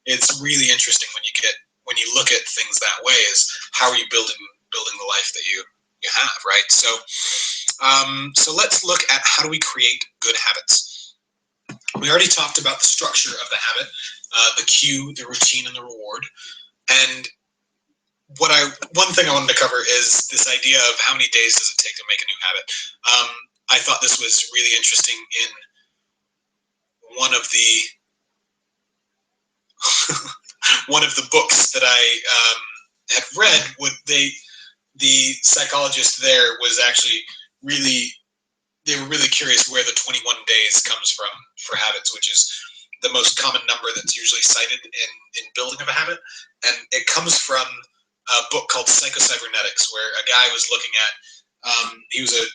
it's really interesting when you look at things that way, is how are you building the life that you have, right? So let's look at how do we create good habits. We already talked about the structure of the habit, the cue, the routine, and the reward. And one thing I wanted to cover is this idea of how many days does it take to make a new habit. I thought this was really interesting in one of the one of the books that I had read. The psychologist there was actually they were really curious where the 21 days comes from for habits, which is the most common number that's usually cited in building of a habit. And it comes from a book called Psycho-Cybernetics, where a guy was looking at, he was a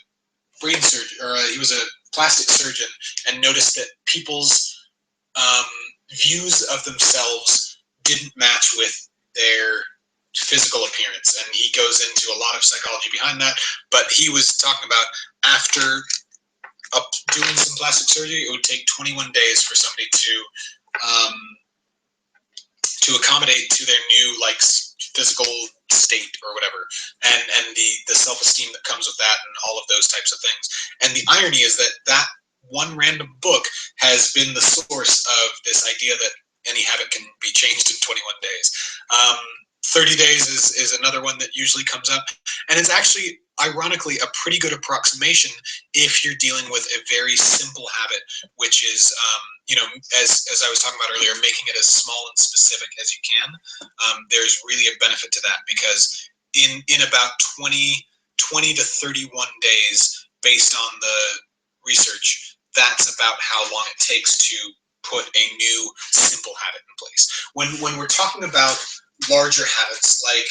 brain surgeon, or he was a plastic surgeon, and noticed that people's views of themselves didn't match with their physical appearance. And he goes into a lot of psychology behind that, but he was talking about, after doing some plastic surgery, it would take 21 days for somebody to accommodate to their new physical state or whatever, and the self-esteem that comes with that, and all of those types of things. And the irony is that one random book has been the source of this idea that any habit can be changed in 21 days. 30 days is another one that usually comes up, and it's actually, ironically, a pretty good approximation if you're dealing with a very simple habit, which is, as I was talking about earlier, making it as small and specific as you can. There's really a benefit to that, because in about 20 to 31 days, based on the research, that's about how long it takes to put a new simple habit in place. When we're talking about larger habits, like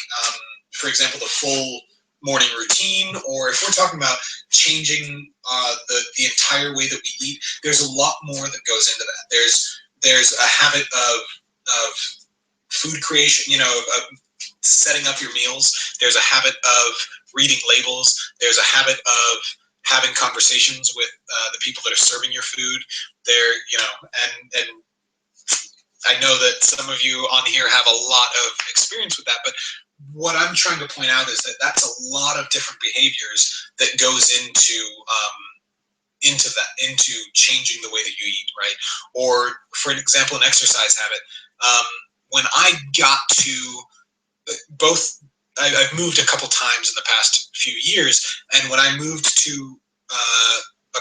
for example, the full morning routine, or if we're talking about changing the entire way that we eat, there's a lot more that goes into that. There's a habit of food creation, of setting up your meals. There's a habit of reading labels. There's a habit of having conversations with the people that are serving your food. And I know that some of you on here have a lot of experience with that, but what I'm trying to point out is that that's a lot of different behaviors that goes into changing the way that you eat, right? Or for an example, an exercise habit. When I got to I've moved a couple times in the past few years, and when I moved to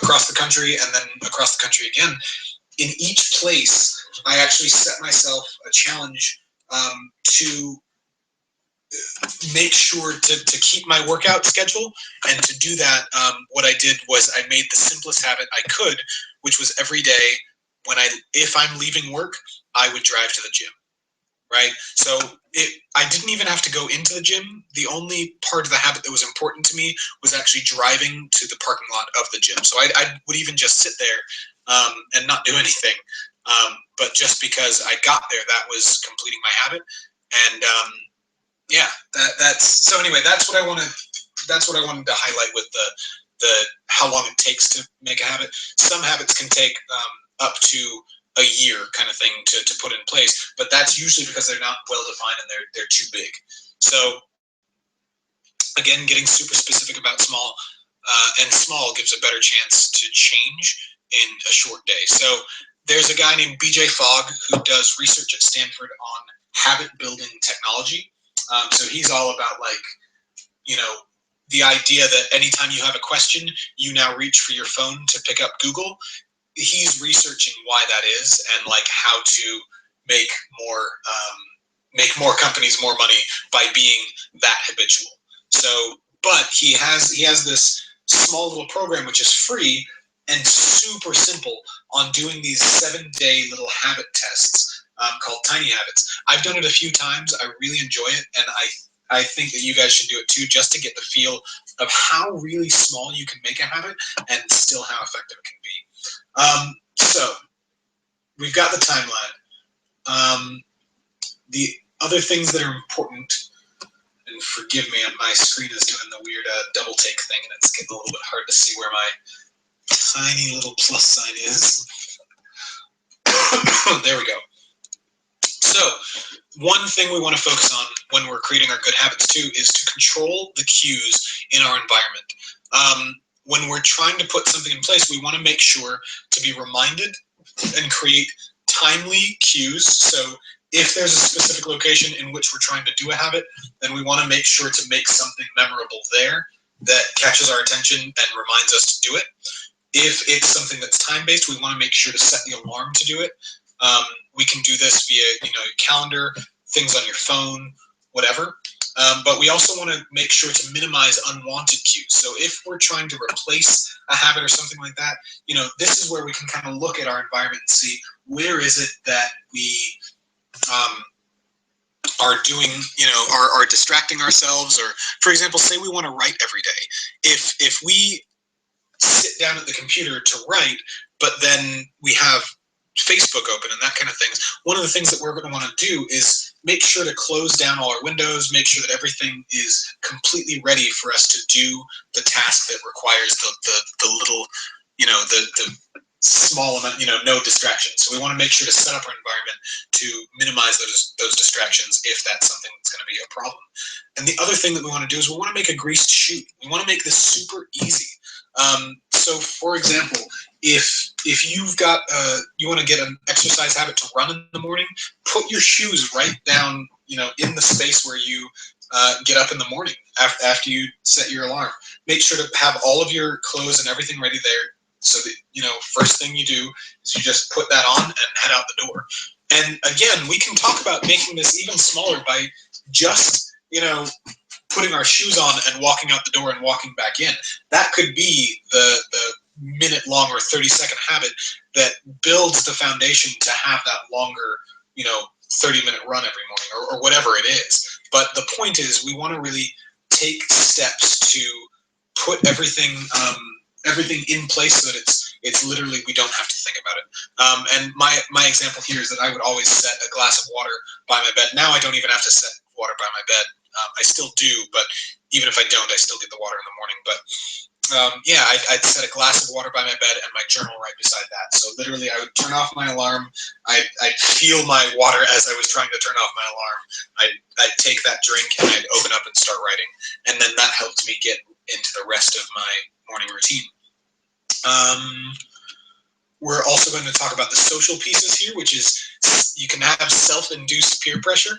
across the country and then across the country again, in each place, I actually set myself a challenge to make sure to keep my workout schedule. And to do that, what I did was I made the simplest habit I could, which was every day if I'm leaving work, I would drive to the gym. right? So I didn't even have to go into the gym. The only part of the habit that was important to me was actually driving to the parking lot of the gym. So I would even just sit there and not do anything. But just because I got there, that was completing my habit. And yeah, that's so. Anyway, that's what I wanted. That's what I wanted to highlight with the how long it takes to make a habit. Some habits can take up to a year, kind of thing, to put in place, but that's usually because they're not well defined and they're too big. So again, getting super specific about small, and small gives a better chance to change in a short day. So there's a guy named BJ Fogg who does research at Stanford on habit building technology. So he's all about, like, you know, the idea that anytime you have a question, you now reach for your phone to pick up Google. He's researching why that is and, like, how to make more make more companies more money by being that habitual. So, but he has this small little program which is free and super simple on doing these 7-day little habit tests called Tiny Habits. I've done it a few times. I really enjoy it, and I think that you guys should do it too, just to get the feel of how really small you can make a habit and still how effective it can be. So we've got the timeline. The other things that are important, and forgive me, my screen is doing the weird double take thing, and it's getting a little bit hard to see where my tiny little plus sign is. There we go. So one thing we want to focus on when we're creating our good habits too is to control the cues in our environment. When we're trying to put something in place, we want to make sure to be reminded and create timely cues. So if there's a specific location in which we're trying to do a habit, then we want to make sure to make something memorable there that catches our attention and reminds us to do it. If it's something that's time-based, we want to make sure to set the alarm to do it. We can do this via, your calendar, things on your phone, whatever. But we also want to make sure to minimize unwanted cues. So if we're trying to replace a habit or something like that, this is where we can kind of look at our environment and see where is it that we are doing, are distracting ourselves. Or, for example, say we want to write every day. If we sit down at the computer to write, but then we have Facebook open and that kind of things, one of the things that we're going to want to do is make sure to close down all our windows, make sure that everything is completely ready for us to do the task that requires the little, the small amount, no distractions. So we want to make sure to set up our environment to minimize those distractions if that's something that's going to be a problem. And the other thing that we want to do is we want to make a greased chute. We want to make this super easy. So, for example, if you've got you want to get an exercise habit to run in the morning, put your shoes right down, in the space where you get up in the morning after you set your alarm. Make sure to have all of your clothes and everything ready there, so that first thing you do is you just put that on and head out the door. And again, we can talk about making this even smaller by just putting our shoes on and walking out the door and walking back in. That could be the minute long or 30-second habit that builds the foundation to have that longer, 30-minute run every morning, or whatever it is. But the point is, we want to really take steps to put everything in place so that it's literally, we don't have to think about it. And my example here is that I would always set a glass of water by my bed. Now I don't even have to set water by my bed. I still do, but even if I don't, I still get the water in the morning. But I'd set a glass of water by my bed and my journal right beside that. So literally, I would turn off my alarm. I'd feel my water as I was trying to turn off my alarm. I'd take that drink and I'd open up and start writing. And then that helped me get into the rest of my morning routine. We're also going to talk about the social pieces here, which is you can have self-induced peer pressure.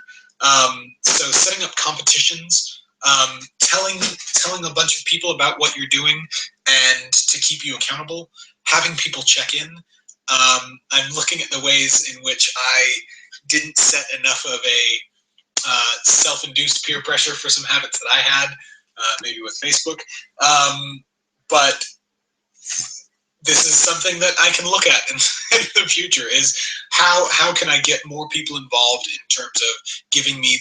So setting up competitions, telling a bunch of people about what you're doing and to keep you accountable, having people check in. I'm looking at the ways in which I didn't set enough of a self-induced peer pressure for some habits that I had, maybe with Facebook. But this is something that I can look at in, in the future, is how can I get more people involved in terms of giving me,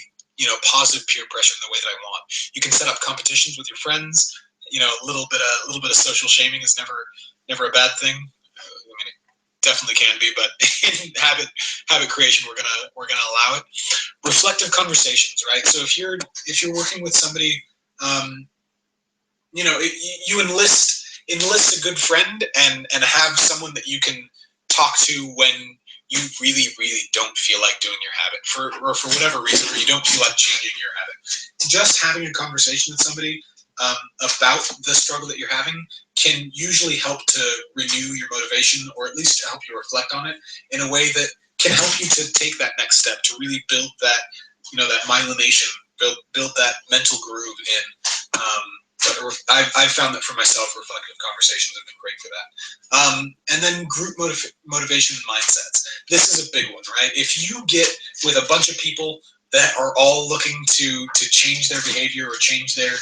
positive peer pressure in the way that I want. You can set up competitions with your friends. A little bit of social shaming is never a bad thing. I mean, it definitely can be, but in habit creation, we're gonna allow it. Reflective conversations, right? So if you're working with somebody, um, you enlist a good friend, and have someone that you can talk to when you really don't feel like doing your habit, for whatever reason, or you don't feel like changing your habit. Just having a conversation with somebody, about the struggle that you're having, can usually help to renew your motivation, or at least help you reflect on it in a way that can help you to take that next step, to really build that myelination, build that mental groove in. But I've found that for myself, reflective conversations have been great for that. And then group motivation and mindsets. This is a big one, right? If you get with a bunch of people that are all looking to change their behavior, or change their,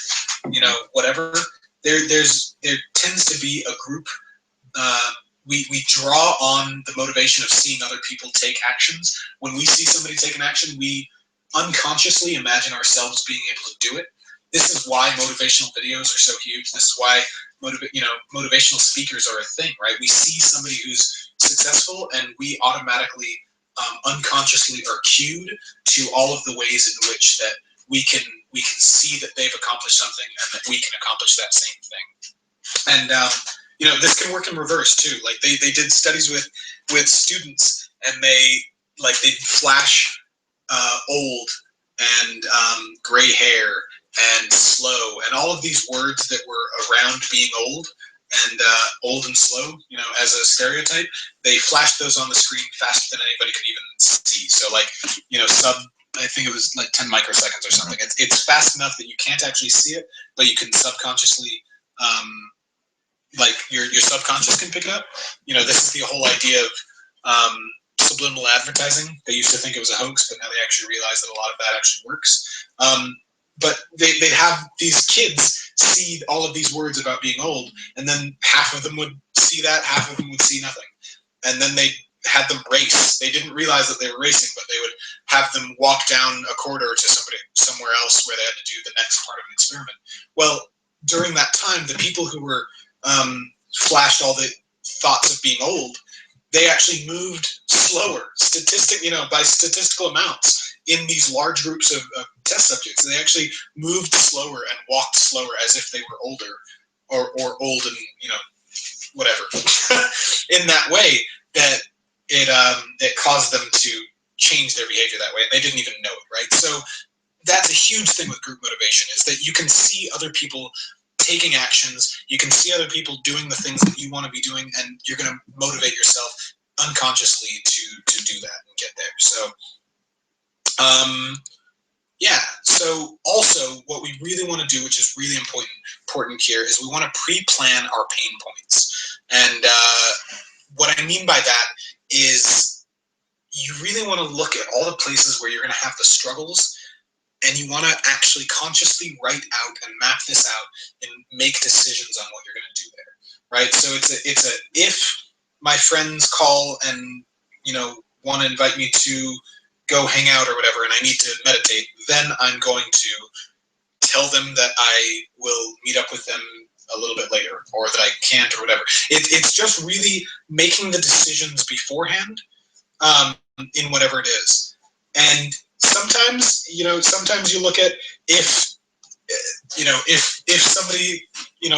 whatever, there tends to be a group. We draw on the motivation of seeing other people take actions. When we see somebody take an action, we unconsciously imagine ourselves being able to do it. This is why motivational videos are so huge. This is why motivational speakers are a thing, right? We see somebody who's successful, and we automatically, unconsciously, are cued to all of the ways in which that we can see that they've accomplished something, and that we can accomplish that same thing. And this can work in reverse too. Like they did studies with students, and they flash old, and gray hair, and slow, and all of these words that were around being old, and old and slow, as a stereotype. They flashed those on the screen faster than anybody could even see. So I think it was like 10 microseconds or something. It's fast enough that you can't actually see it, but you can subconsciously, your subconscious can pick it up. This is the whole idea of, subliminal advertising. They used to think it was a hoax, but now they actually realize that a lot of that actually works. But they'd have these kids see all of these words about being old, and then half of them would see that, half of them would see nothing. And then they had them race. They didn't realize that they were racing, but they would have them walk down a corridor to somewhere else where they had to do the next part of an experiment. Well, during that time, the people who were flashed all the thoughts of being old, they actually moved slower, by statistical amounts in these large groups of test subjects. They actually moved slower and walked slower, as if they were older, or old, and whatever. In that way, that it caused them to change their behavior that way, and they didn't even know it, right? So that's a huge thing with group motivation, is that you can see other people taking actions, you can see other people doing the things that you want to be doing, and you're going to motivate yourself unconsciously to do that and get there. So so also what we really want to do, which is really important here, is we want to pre-plan our pain points. And what I mean by that is, you really want to look at all the places where you're going to have the struggles, and you want to actually consciously write out and map this out and make decisions on what you're going to do there, right? So if my friends call and want to invite me to go hang out or whatever, and I need to meditate, then I'm going to tell them that I will meet up with them a little bit later, or that I can't, or whatever. It's just really making the decisions beforehand, in whatever it is. And sometimes you look at, if somebody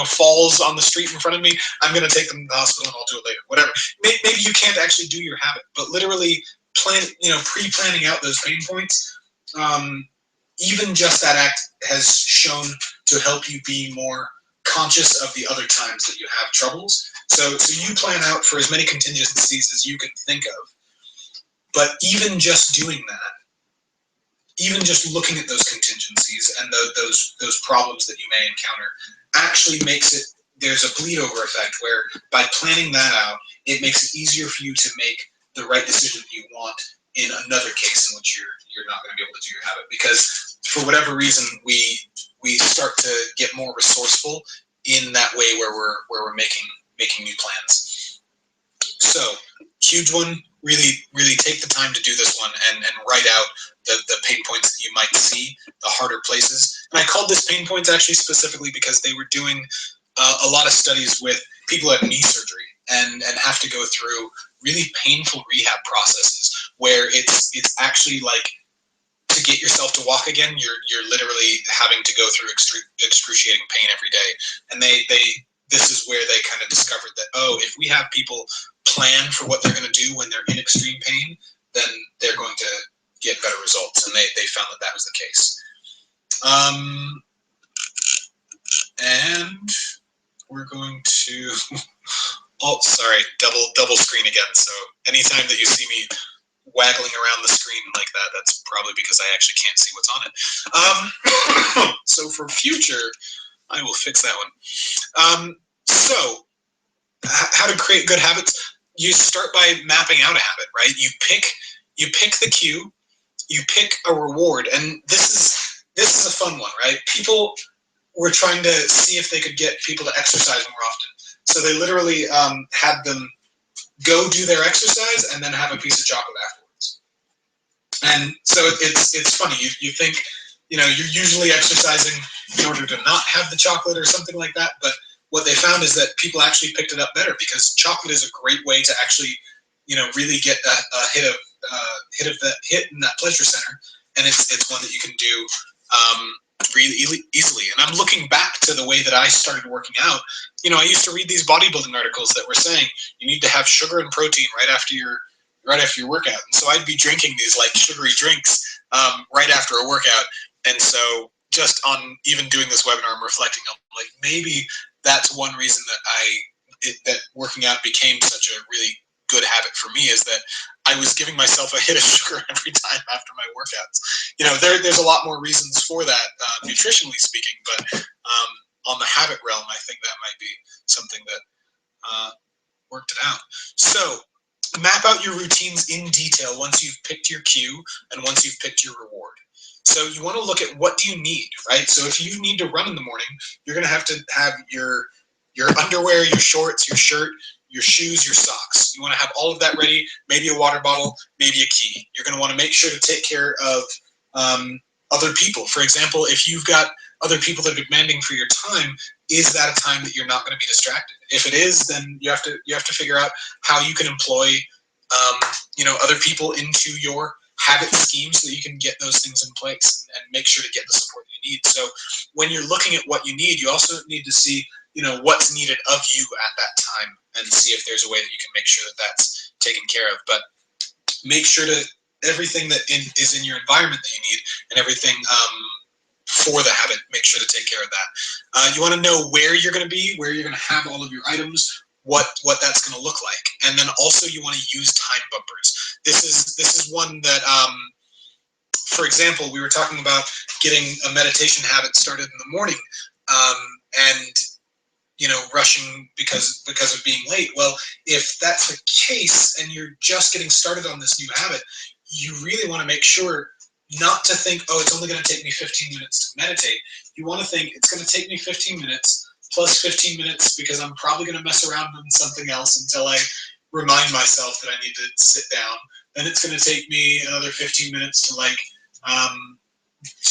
falls on the street in front of me, I'm going to take them to the hospital, and I'll do it later, whatever. Maybe you can't actually do your habit, but literally pre-planning out those pain points, even just that act has shown to help you be more conscious of the other times that you have troubles. So you plan out for as many contingencies as you can think of. But even just doing that, even just looking at those contingencies and those problems that you may encounter, actually makes it, there's a bleed over effect, where by planning that out, it makes it easier for you to make the right decision that you want in another case in which you're not going to be able to do your habit. Because for whatever reason, we start to get more resourceful in that way, where we're making new plans. So, huge one. Really take the time to do this one and write out the pain points that you might see, the harder places. And I called this pain points actually specifically because they were doing a lot of studies with people who had knee surgery and have to go through really painful rehab processes where it's actually like, to get yourself to walk again, you're literally having to go through excruciating pain every day. And this is where they kind of discovered that, oh, if we have people plan for what they're going to do when they're in extreme pain, then they're going to get better results. And they found that was the case. And we're going to, oh, sorry, double screen again. So anytime that you see me waggling around the screen like that, that's probably because I actually can't see what's on it. So for future, I will fix that one. So how to create good habits? You start by mapping out a habit, right? You pick the cue, you pick a reward, and this is a fun one, right? People were trying to see if they could get people to exercise more often. So they literally had them go do their exercise and then have a piece of chocolate afterwards. And so it's funny. You think, you're usually exercising in order to not have the chocolate or something like that, but what they found is that people actually picked it up better because chocolate is a great way to actually, really get a hit in that pleasure center, and it's one that you can do really easily. And I'm looking back to the way that I started working out. I used to read these bodybuilding articles that were saying you need to have sugar and protein right after your workout, and so I'd be drinking these like sugary drinks right after a workout. And so just on even doing this webinar, I'm reflecting on like maybe that's one reason that working out became such a really good habit for me, is that I was giving myself a hit of sugar every time after my workouts. There's a lot more reasons for that, nutritionally speaking, but on the habit realm, I think that might be something that worked it out. So map out your routines in detail once you've picked your cue and once you've picked your reward. So you want to look at what do you need, right? So if you need to run in the morning, you're going to have your underwear, your shorts, your shirt, your shoes, your socks. You want to have all of that ready, maybe a water bottle, maybe a key. You're going to want to make sure to take care of other people. For example, if you've got other people that are demanding for your time, is that a time that you're not going to be distracted? If it is, then you have to figure out how you can employ other people into your habit scheme so that you can get those things in place and make sure to get the support you need. So when you're looking at what you need, you also need to see what's needed of you at that time and see if there's a way that you can make sure that that's taken care of. But make sure to everything that is in your environment that you need and everything for the habit, make sure to take care of that. You want to know where you're going to be, where you're going to have all of your items, what that's going to look like. And then also you want to use time bumpers. This is one that, for example, we were talking about getting a meditation habit started in the morning, and rushing because of being late. Well, if that's the case and you're just getting started on this new habit, you really want to make sure not to think, oh, it's only going to take me 15 minutes to meditate. You want to think it's going to take me 15 minutes plus 15 minutes because I'm probably going to mess around on something else until I remind myself that I need to sit down. Then it's going to take me another 15 minutes to do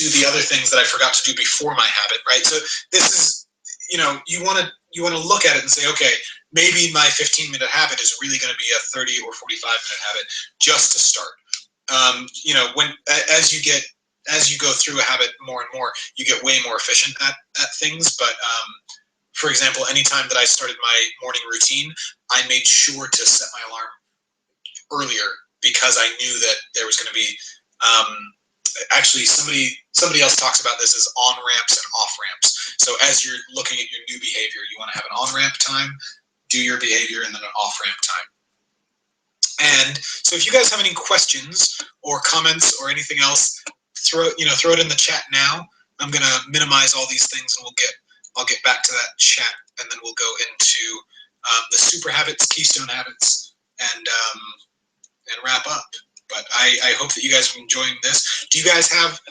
the other things that I forgot to do before my habit, right? So this is, you want to look at it and say, okay, maybe my 15-minute habit is really going to be a 30 or 45-minute habit just to start. As you go through a habit more and more, you get way more efficient at things. But for example, anytime that I started my morning routine, I made sure to set my alarm earlier because I knew that there was going to be actually somebody else talks about this as on ramps and off ramps. So as you're looking at your new behavior, you want to have an on ramp time, do your behavior, and then an off ramp time. And so if you guys have any questions or comments or anything else, throw it in the chat now. I'm going to minimize all these things and I'll get back to that chat, and then we'll go into the super habits, keystone habits, and wrap up. But I hope that you guys are enjoying this. Do you guys have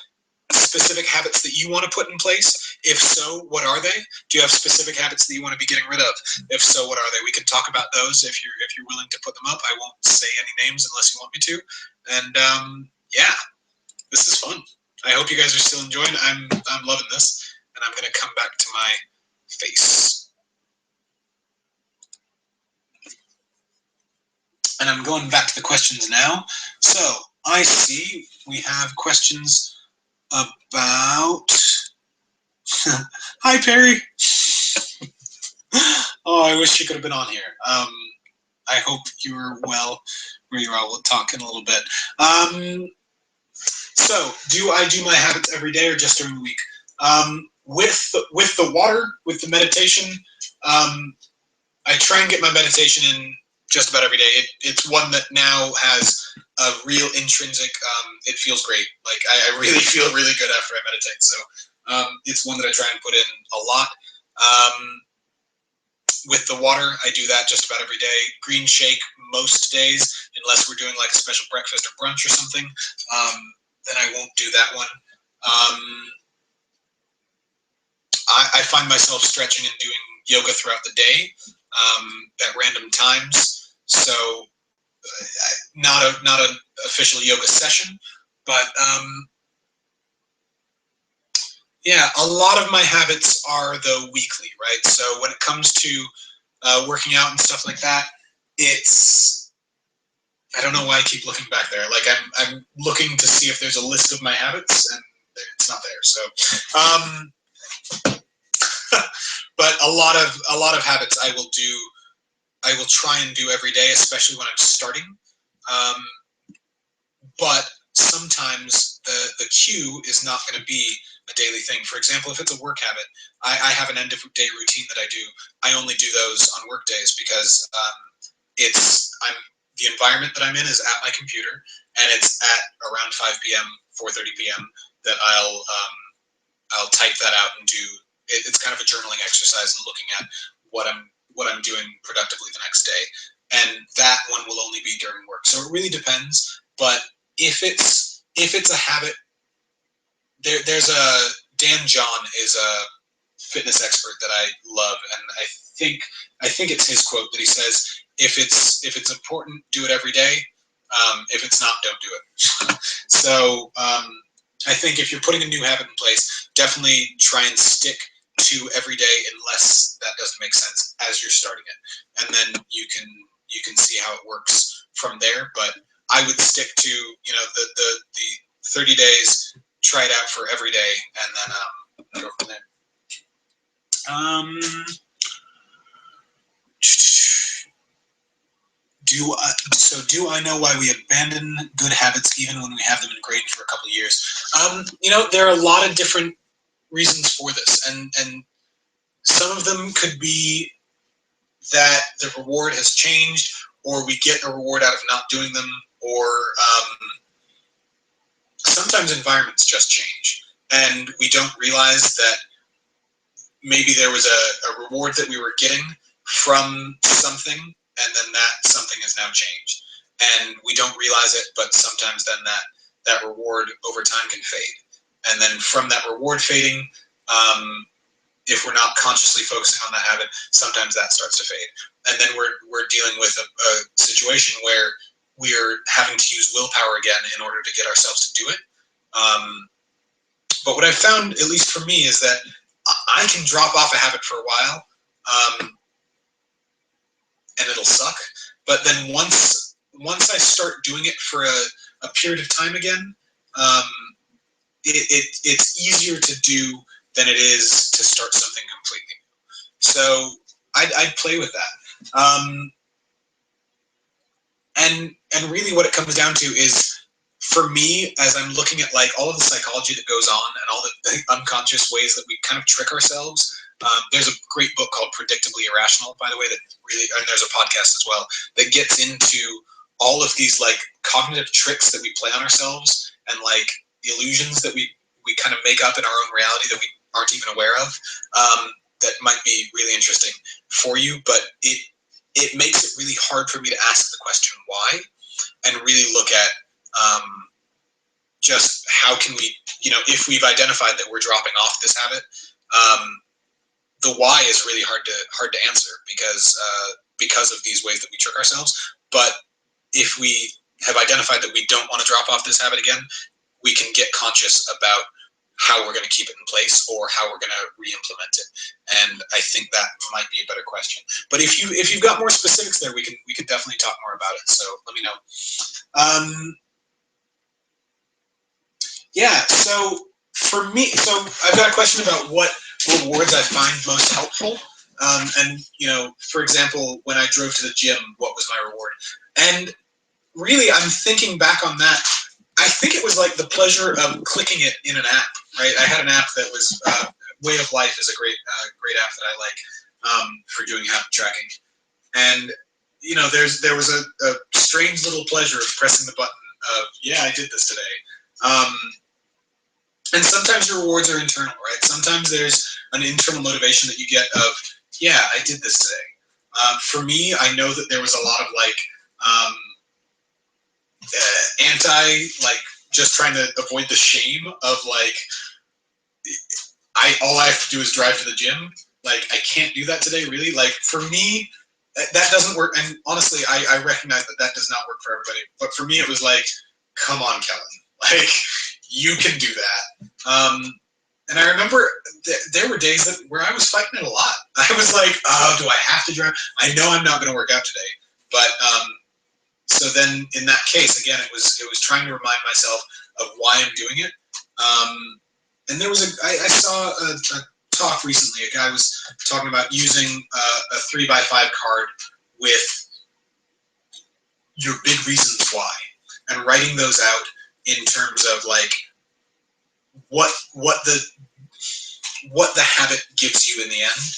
specific habits that you want to put in place? If so, what are they? Do you have specific habits that you want to be getting rid of? If so, what are they? We can talk about those if you're willing to put them up. I won't say any names unless you want me to. And yeah, this is fun. I hope you guys are still enjoying. I'm loving this, and I'm gonna come back to my face, and I'm going back to the questions now. So I see we have questions about. Hi Perry. Oh, I wish you could have been on here. I hope you were well where you are. We'll talk in a little bit. So, do I do my habits every day or just during the week? With the water, with the meditation, I try and get my meditation in just about every day. It's one that now has a real intrinsic. It feels great. Like I really feel really good after I meditate. So it's one that I try and put in a lot. With the water, I do that just about every day. Green shake most days, unless we're doing like a special breakfast or brunch or something. Then I won't do that one. I find myself stretching and doing yoga throughout the day at random times. So not an official yoga session, but yeah, a lot of my habits are the weekly, right? So when it comes to working out and stuff like that, it's, I don't know why I keep looking back there. Like I'm looking to see if there's a list of my habits, and it's not there. So, but a lot of habits I will try and do every day, especially when I'm starting. But sometimes the cue is not going to be a daily thing. For example, if it's a work habit, I have an end of day routine that I do. I only do those on work days because the environment that I'm in is at my computer, and it's at around 5 p.m., 4:30 p.m. that I'll type that out and do. It's kind of a journaling exercise and looking at what I'm doing productively the next day, and that one will only be during work. So it really depends. But if it's a habit, there's a Dan John is a fitness expert that I love, and I think it's his quote that he says, if it's important, do it every day. If it's not, don't do it. So I think if you're putting a new habit in place, definitely try and stick to every day, unless that doesn't make sense as you're starting it, and then you can see how it works from there. But I would stick to the 30 days, try it out for every day, and then go from there. Do I know why we abandon good habits even when we have them ingrained for a couple of years? There are a lot of different reasons for this, and some of them could be that the reward has changed, or we get a reward out of not doing them, or sometimes environments just change, and we don't realize that maybe there was a reward that we were getting from something, and then that something has now changed, and we don't realize it. But sometimes then that reward over time can fade, and then from that reward fading, if we're not consciously focusing on that habit, sometimes that starts to fade, and then we're dealing with a situation where we're having to use willpower again in order to get ourselves to do it. But what I've found, at least for me, is that I can drop off a habit for a while, and it'll suck. But then once I start doing it for a period of time again, it's easier to do than it is to start something completely new. So I'd play with that. And really what it comes down to is, for me, as I'm looking at like all of the psychology that goes on and all the unconscious ways that we kind of trick ourselves, there's a great book called Predictably Irrational, by the way, that really, and there's a podcast as well, that gets into all of these like cognitive tricks that we play on ourselves, and like illusions that we kind of make up in our own reality that we aren't even aware of, that might be really interesting for you. But it makes it really hard for me to ask the question why, and really look at just how can we, if we've identified that we're dropping off this habit, The why is really hard to answer because of these ways that we trick ourselves. But if we have identified that we don't want to drop off this habit again, we can get conscious about how we're going to keep it in place or how we're going to re-implement it. And I think that might be a better question. But if you've got more specifics there, we can definitely talk more about it. So let me know. Yeah. So for me, so I've got a question about what rewards I find most helpful. And for example, when I drove to the gym, what was my reward? And really, I'm thinking back on that. I think it was like the pleasure of clicking it in an app, right? I had an app that was Way of Life is a great app that I like for doing habit tracking. And there was a strange little pleasure of pressing the button of, yeah, I did this today. And sometimes your rewards are internal, right? Sometimes there's an internal motivation that you get of, yeah, I did this today. For me, I know that there was a lot of like just trying to avoid the shame of like, all I have to do is drive to the gym. Like, I can't do that today, really. Like, for me, that doesn't work. And honestly, I recognize that does not work for everybody. But for me, it was like, come on, Kellen. Like, you can do that. And I remember there were days where I was fighting it a lot. I was like, oh, do I have to drive? I know I'm not going to work out today. But so then in that case, again, it was trying to remind myself of why I'm doing it. And there was I saw a talk recently. A guy was talking about using a 3x5 card with your big reasons why, and writing those out in terms of like what the habit gives you in the end,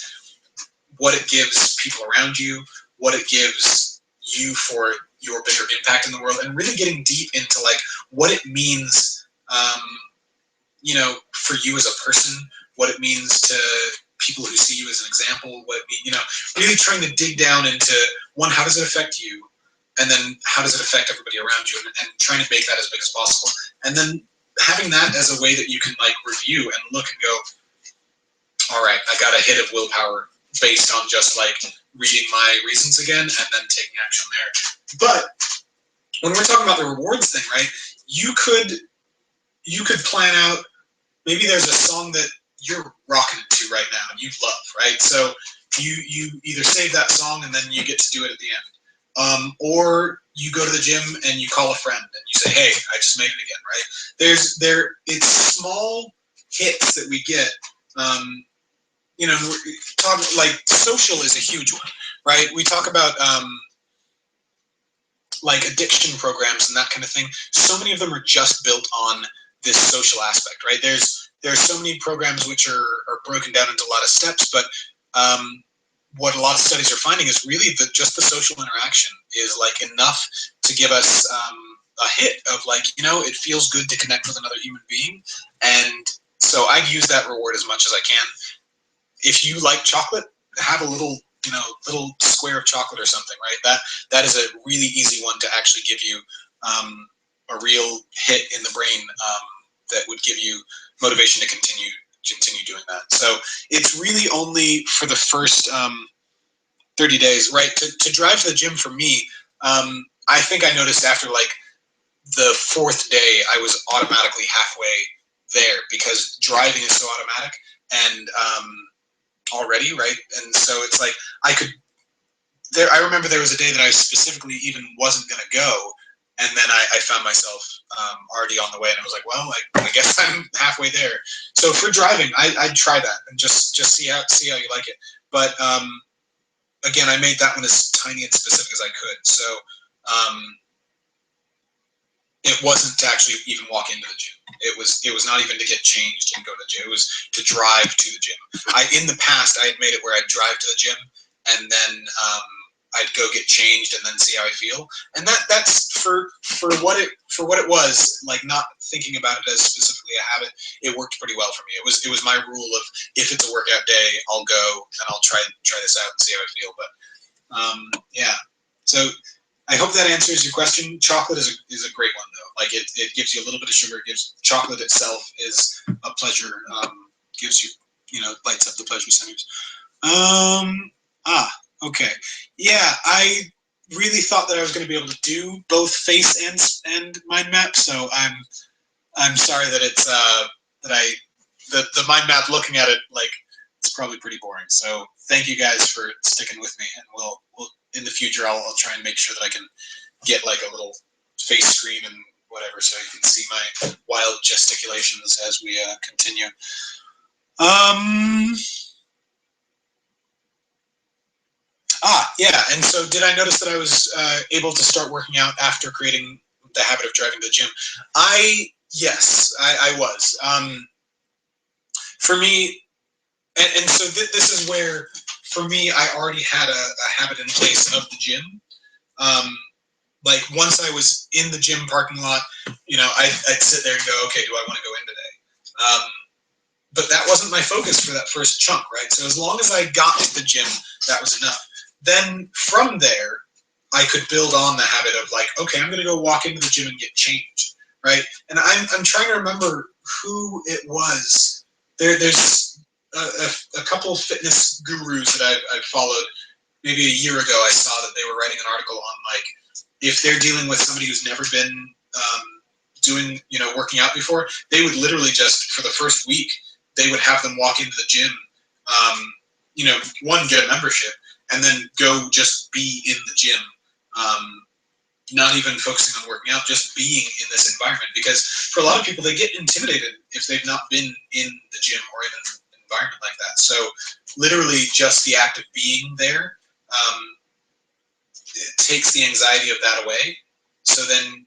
what it gives people around you, what it gives you for your bigger impact in the world, and really getting deep into like what it means, for you as a person, what it means to people who see you as an example, what it means, really trying to dig down into, one, how does it affect you? And then how does it affect everybody around you? And trying to make that as big as possible. And then having that as a way that you can like review and look and go, all right, I got a hit of willpower based on just like reading my reasons again and then taking action there. But when we're talking about the rewards thing, right, you could plan out, maybe there's a song that you're rocking to right now and you love, right? So you either save that song and then you get to do it at the end. Or you go to the gym and you call a friend and you say, hey, I just made it again, right? It's small hits that we get. Like social is a huge one, right? We talk about like addiction programs and that kind of thing. So many of them are just built on this social aspect, right? There's so many programs which are broken down into a lot of steps, but what a lot of studies are finding is really that just the social interaction is like enough to give us a hit of like, it feels good to connect with another human being. And so I'd use that reward as much as I can. If you like chocolate, have a little square of chocolate or something, right? That is a really easy one to actually give you a real hit in the brain that would give you motivation to continue doing that. So it's really only for the first 30 days, right? To drive to the gym for me, I think I noticed after like the fourth day, I was automatically halfway there because driving is so automatic and already, right? And so it's like I remember there was a day that I specifically even wasn't going to go, and then I found myself already on the way, and I was like, well, I guess I'm halfway there. So for driving, I'd try that and just see how you like it. But again, I made that one as tiny and specific as I could. So it wasn't to actually even walk into the gym. It was not even to get changed and go to the gym. It was to drive to the gym. In the past, I had made it where I'd drive to the gym and then I'd go get changed and then see how I feel. And that's for what it was, like not thinking about it as specifically a habit. It worked pretty well for me. It was my rule of, if it's a workout day, I'll go and I'll try this out and see how I feel. But yeah, so I hope that answers your question. Chocolate is a great one though. Like it gives you a little bit of sugar. Chocolate itself is a pleasure. Gives you lights up the pleasure centers. Okay. Yeah, I really thought that I was going to be able to do both face and mind map, so I'm sorry that it's the mind map, looking at it, like, it's probably pretty boring. So thank you guys for sticking with me, and we'll in the future I'll try and make sure that I can get like a little face screen and whatever, so you can see my wild gesticulations as we continue. Yeah, and so did I notice that I was able to start working out after creating the habit of driving to the gym? Yes, I was. For me, and so this is where, for me, I already had a habit in place of the gym. Like, once I was in the gym parking lot, I'd sit there and go, okay, do I want to go in today? But that wasn't my focus for that first chunk, right? So as long as I got to the gym, that was enough. Then from there, I could build on the habit of like, okay, I'm going to go walk into the gym and get changed, right? And I'm trying to remember who it was. There's a couple of fitness gurus that I've followed. Maybe a year ago, I saw that they were writing an article on, like, if they're dealing with somebody who's never been doing, working out before, they would literally just, for the first week, they would have them walk into the gym, one, get a membership, and then go just be in the gym, not even focusing on working out, just being in this environment. Because for a lot of people, they get intimidated if they've not been in the gym or in an environment like that. So literally just the act of being there, it takes the anxiety of that away. So then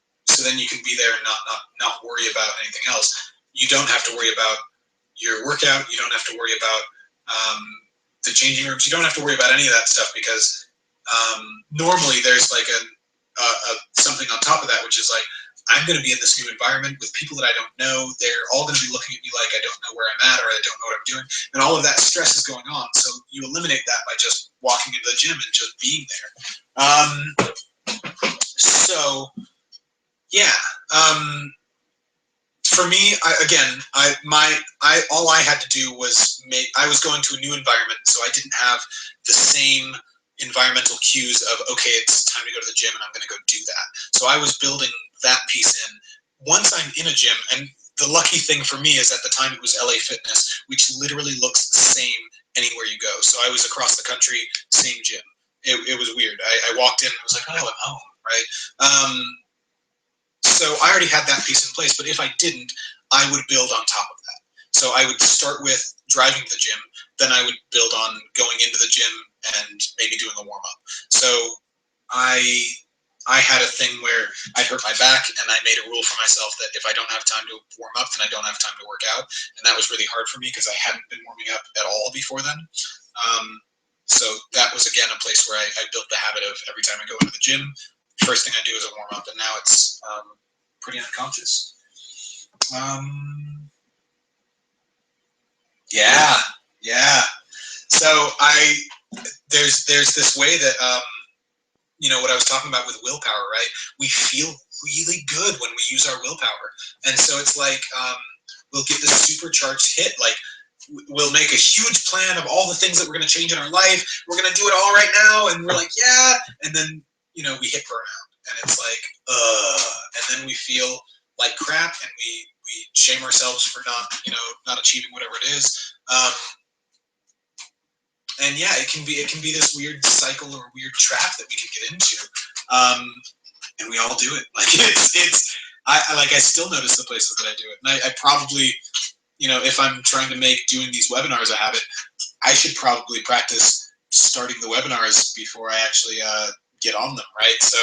you can be there and not worry about anything else. You don't have to worry about your workout. You don't have to worry about the changing rooms. You don't have to worry about any of that stuff, because normally there's like something on top of that, which is like, I'm going to be in this new environment with people that I don't know. They're all going to be looking at me like I don't know where I'm at, or I don't know what I'm doing. And all of that stress is going on. So you eliminate that by just walking into the gym and just being there. So, yeah. For me, all I had to do was I was going to a new environment, so I didn't have the same environmental cues of, okay, it's time to go to the gym and I'm going to go do that. So I was building that piece in. Once I'm in a gym, and the lucky thing for me is at the time it was LA Fitness, which literally looks the same anywhere you go. So I was across the country, same gym. It was weird. I walked in and I was like, oh, I'm home, right? So I already had that piece in place, but if I didn't, I would build on top of that. So I would start with driving to the gym, then I would build on going into the gym and maybe doing a warm-up. So I had a thing where I'd hurt my back, and I made a rule for myself that if I don't have time to warm up, then I don't have time to work out. And that was really hard for me because I hadn't been warming up at all before then. So that was, again, a place where I built the habit of every time I go into the gym, first thing I do is a warm up, and now it's pretty unconscious. Yeah. So there's this way that what I was talking about with willpower, right? We feel really good when we use our willpower, and so it's like we'll get this supercharged hit. Like, we'll make a huge plan of all the things that we're going to change in our life. We're going to do it all right now, and we're like, yeah, and then we hit burnout, and it's like, and then we feel like crap, and we shame ourselves for not achieving whatever it is. And yeah, it can be this weird cycle or weird trap that we can get into, and we all do it. Like, I still notice the places that I do it, and I probably, if I'm trying to make doing these webinars a habit, I should probably practice starting the webinars before I actually get on them, right? So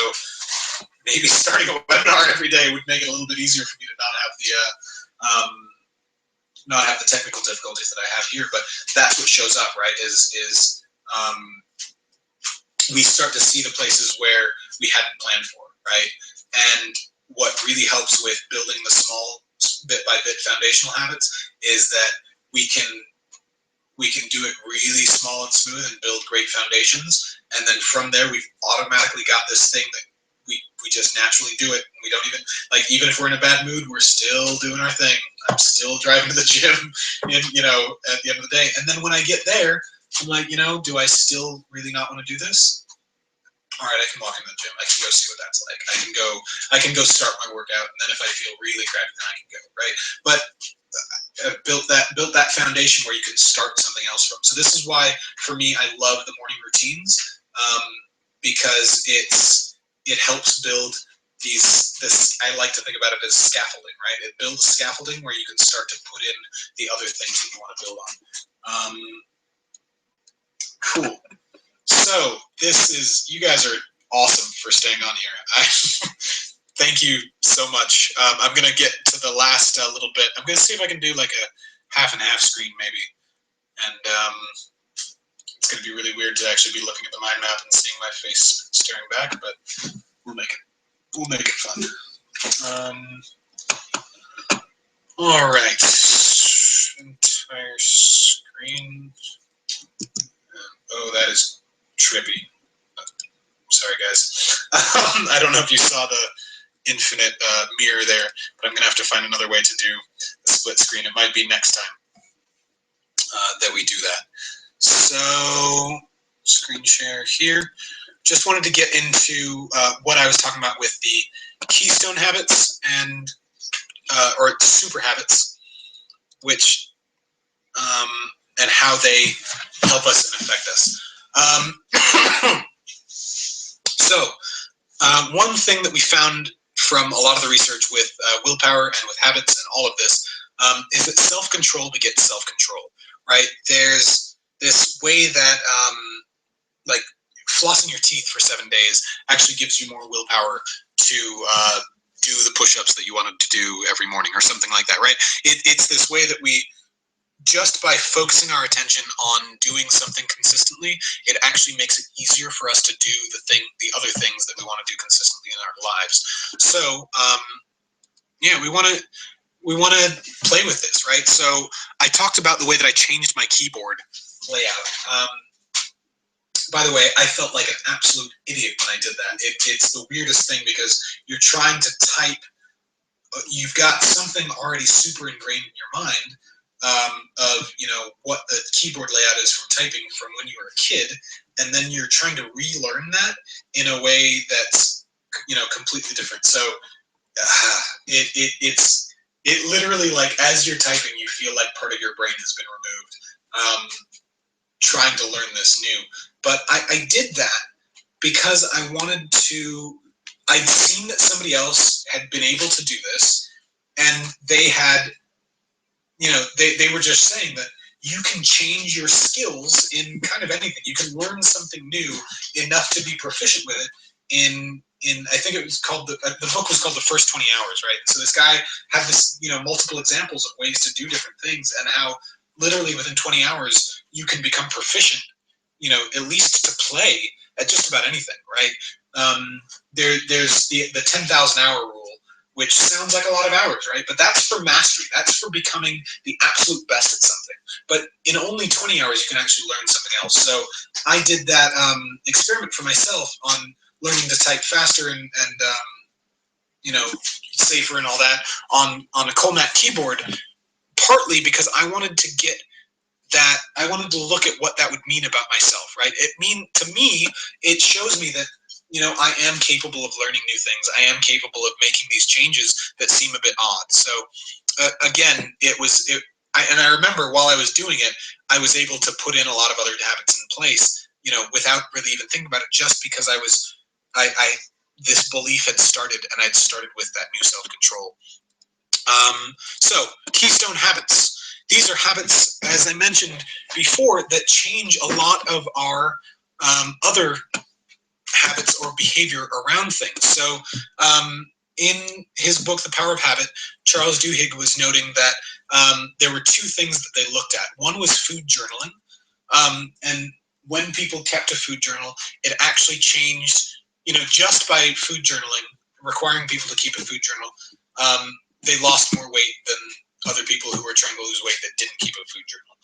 maybe starting a webinar every day would make it a little bit easier for me to not have the technical difficulties that I have here. But that's what shows up, right? Is we start to see the places where we hadn't planned for, right? And what really helps with building the small bit by bit foundational habits is that we can do it really small and smooth and build great foundations, and then from there we've automatically got this thing that we we just naturally do it. We don't even, like, even if we're in a bad mood, we're still doing our thing. I'm still driving to the gym, and, you know, at the end of the day. And then when I get there, I'm like, you know, do I still really not want to do this? All right, I can walk in the gym. I can go see what that's like. I can go start my workout, and then if I feel really crappy, then I can go, right? But built that foundation where you can start something else from. So this is why, for me, I love the morning routines, because it helps build this. I like to think about it as scaffolding, right? It builds scaffolding where you can start to put in the other things that you want to build on. Cool. So this is, you guys are awesome for staying on here. Thank you so much. I'm gonna get to the last little bit. I'm gonna see if I can do like a half and half screen maybe, and it's gonna be really weird to actually be looking at the mind map and seeing my face staring back, but we'll make it fun. All right, entire screen. Oh, that is trippy. Sorry, guys. I don't know if you saw the infinite mirror there, but I'm gonna have to find another way to do a split screen. It might be next time that we do that. So, screen share here. Just wanted to get into what I was talking about with the keystone habits and or super habits, which and how they help us and affect us. So, one thing that we found from a lot of the research with willpower and with habits and all of this is that self-control begets self-control, right? There's this way that like flossing your teeth for 7 days actually gives you more willpower to do the push-ups that you wanted to do every morning or something like that, right? It's this way that we, just by focusing our attention on doing something consistently, it actually makes it easier for us to do the other things that we want to do consistently in our lives. So, yeah, we want to play with this, right? So I talked about the way that I changed my keyboard layout. By the way, I felt like an absolute idiot when I did that. It's the weirdest thing because you're trying to type, you've got something already super ingrained in your mind of, you know, what the keyboard layout is from typing from when you were a kid, and then you're trying to relearn that in a way that's, you know, completely different. So it literally, like, as you're typing, you feel like part of your brain has been removed, trying to learn this new. But I did that because I wanted to, I'd seen that somebody else had been able to do this, and they had, you know, they were just saying that you can change your skills in kind of anything. You can learn something new enough to be proficient with it in I think it was called, the book was called The First 20 Hours, right? So this guy had this, you know, multiple examples of ways to do different things, and how literally within 20 hours you can become proficient, you know, at least to play at just about anything, right? There's the 10,000 hour rule, which sounds like a lot of hours, right? But that's for mastery. That's for becoming the absolute best at something. But in only 20 hours, you can actually learn something else. So I did that experiment for myself on learning to type faster and you know, safer and all that on a Colmat keyboard, partly because I wanted to get that, I wanted to look at what that would mean about myself, right? To me, it shows me that, you know, I am capable of learning new things. I am capable of making these changes that seem a bit odd. So again, and I remember while I was doing it, I was able to put in a lot of other habits in place, you know, without really even thinking about it, just because this belief had started, and I'd started with that new self-control. So, keystone habits. These are habits, as I mentioned before, that change a lot of our other habits or behavior around things. So, in his book, The Power of Habit, Charles Duhigg was noting that there were two things that they looked at. One was food journaling, and when people kept a food journal, it actually changed, you know, just by food journaling, requiring people to keep a food journal, they lost more weight than other people who were trying to lose weight that didn't keep a food journal.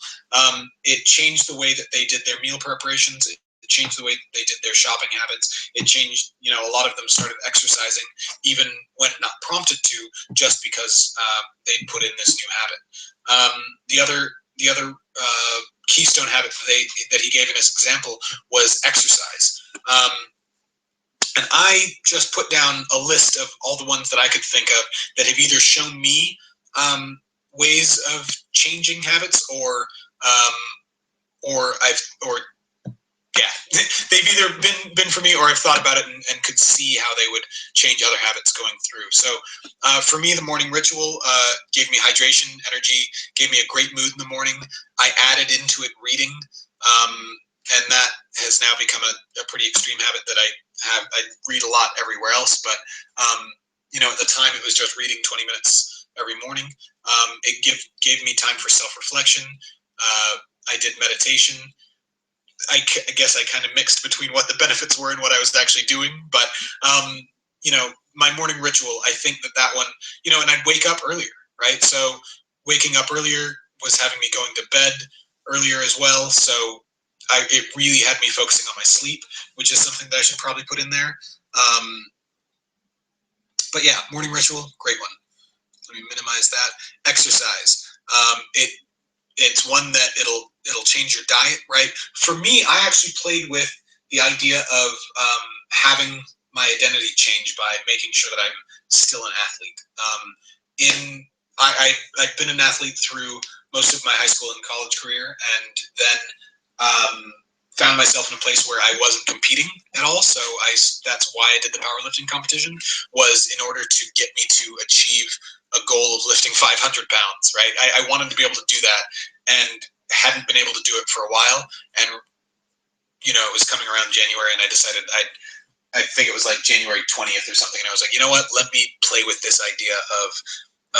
It changed the way that they did their meal preparations. It changed the way they did their shopping habits. It changed, a lot of them started exercising even when not prompted to, just because they put in this new habit. The other keystone habit that he gave in his example was exercise. And I just put down a list of all the ones that I could think of that have either shown me ways of changing habits, or they've either been for me, or I've thought about it and could see how they would change other habits going through. So for me, the morning ritual gave me hydration, energy, gave me a great mood in the morning. I added into it reading, and that has now become a pretty extreme habit that I have. I read a lot everywhere else, but at the time it was just reading 20 minutes every morning. It gave me time for self-reflection. I did meditation. I guess I kind of mixed between what the benefits were and what I was actually doing. But, my morning ritual, I think that one, and I'd wake up earlier, right? So waking up earlier was having me going to bed earlier as well. So it really had me focusing on my sleep, which is something that I should probably put in there. But yeah, morning ritual, great one. Let me minimize that. Exercise. It's one that it'll change your diet, right? For me, I actually played with the idea of having my identity change by making sure that I'm still an athlete. I've been an athlete through most of my high school and college career, and then found myself in a place where I wasn't competing at all. So that's why I did the powerlifting competition, was in order to get me to achieve a goal of lifting 500 pounds, right? I wanted to be able to do that, and hadn't been able to do it for a while. And, it was coming around January, and I decided I think it was like January 20th or something. And I was like, you know what, let me play with this idea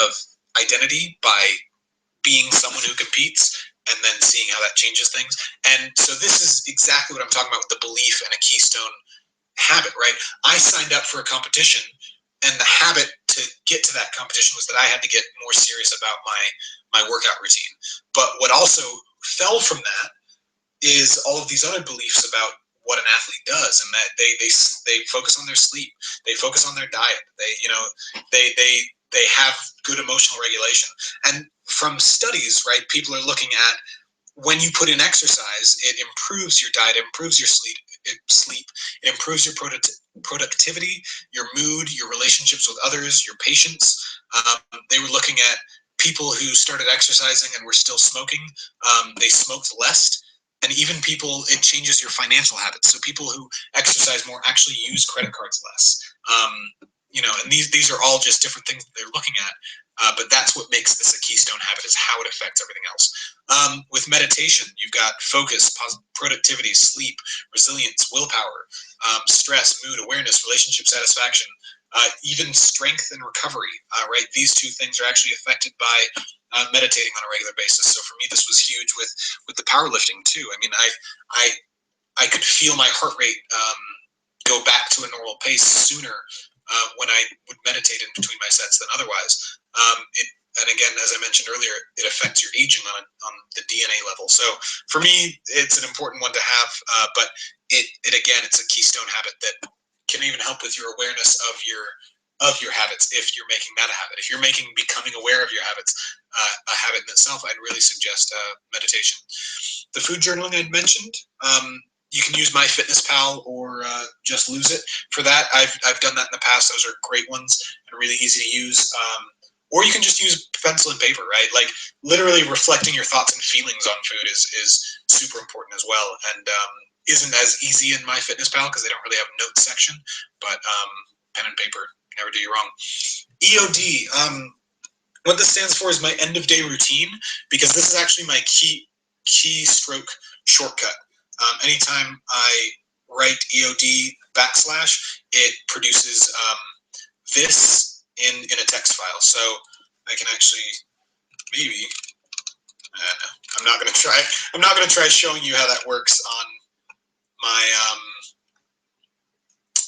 of identity by being someone who competes, and then seeing how that changes things. And so this is exactly what I'm talking about with the belief and a keystone habit, right? I signed up for a competition, and the habit to get to that competition was that I had to get more serious about my workout routine. But what also fell from that is all of these other beliefs about what an athlete does, and that they focus on their sleep, they focus on their diet, they have good emotional regulation. And from studies, right, people are looking at, when you put in exercise, it improves your diet, improves your sleep, it improves your productivity, your mood, your relationships with others, your patience. They were looking at people who started exercising and were still smoking. They smoked less. And even it changes your financial habits. So people who exercise more actually use credit cards less. And these are all just different things that they're looking at. But that's what makes this a keystone habit, is how it affects everything else. With meditation, you've got focus, productivity, sleep, resilience, willpower, stress, mood, awareness, relationship satisfaction, even strength and recovery, right? These two things are actually affected by meditating on a regular basis. So for me, this was huge with the powerlifting too. I mean, I could feel my heart rate go back to a normal pace sooner when I would meditate in between my sets than otherwise. And again, as I mentioned earlier, it affects your aging on the DNA level. So for me, it's an important one to have, but it's a keystone habit that can even help with your awareness of your habits. If you're making that a habit, if you're making becoming aware of your habits a habit in itself, I'd really suggest meditation. The food journaling I'd mentioned. You can use MyFitnessPal or Just Lose It for that. I've done that in the past. Those are great ones and really easy to use. Or you can just use pencil and paper, right? Like literally reflecting your thoughts and feelings on food is super important as well, and isn't as easy in MyFitnessPal because they don't really have a notes section. But pen and paper, never do you wrong. EOD. What this stands for is my end of day routine, because this is actually my keystroke shortcut. Anytime I write EOD / it produces this in a text file. So I can actually maybe I'm not going to try. I'm not going to try showing you how that works on my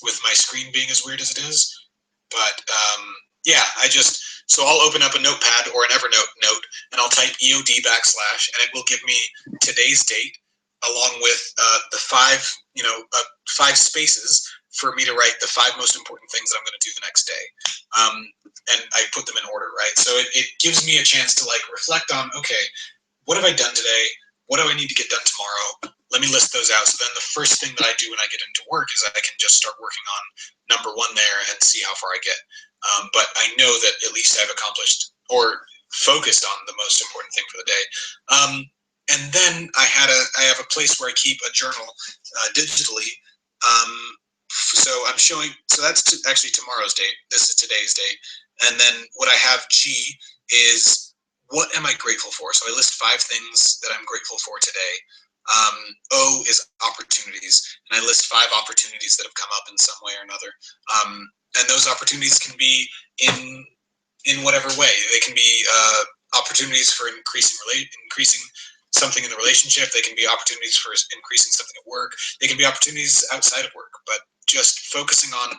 with my screen being as weird as it is. But yeah, so I'll open up a notepad or an Evernote note, and I'll type EOD / and it will give me today's date along with the 5 spaces for me to write the 5 most important things that I'm going to do the next day. And I put them in order, right? So it gives me a chance to like reflect on, okay, what have I done today? What do I need to get done tomorrow? Let me list those out. So then the first thing that I do when I get into work is I can just start working on number 1 there and see how far I get. But I know that at least I've accomplished or focused on the most important thing for the day. And then I have a place where I keep a journal digitally. So I'm showing, so that's actually tomorrow's date. This is today's date. And then what I have G is, what am I grateful for? So I list 5 things that I'm grateful for today. O is opportunities, and I list 5 opportunities that have come up in some way or another. And those opportunities can be in whatever way. They can be opportunities for increasing something in the relationship. They can be opportunities for increasing something at work. They can be opportunities outside of work. But just focusing on,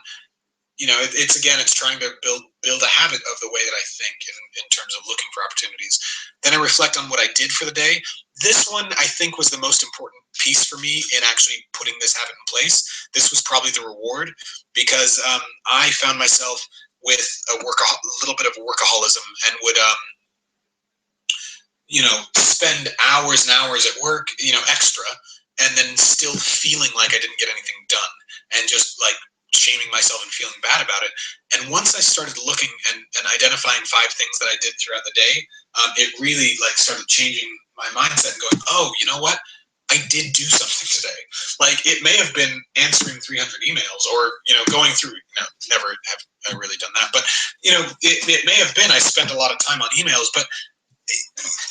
it's trying to build a habit of the way that I think in terms of looking for opportunities. Then I reflect on what I did for the day. This one, I think, was the most important piece for me in actually putting this habit in place. This was probably the reward, because I found myself with a little bit of workaholism, and would spend hours and hours at work, extra, and then still feeling like I didn't get anything done, and just like shaming myself and feeling bad about it. And once I started looking and identifying 5 things that I did throughout the day, it really like started changing my mindset and going, oh, you know what? I did do something today. Like, it may have been answering 300 emails or, going through, never have I really done that, but, it may have been I spent a lot of time on emails, but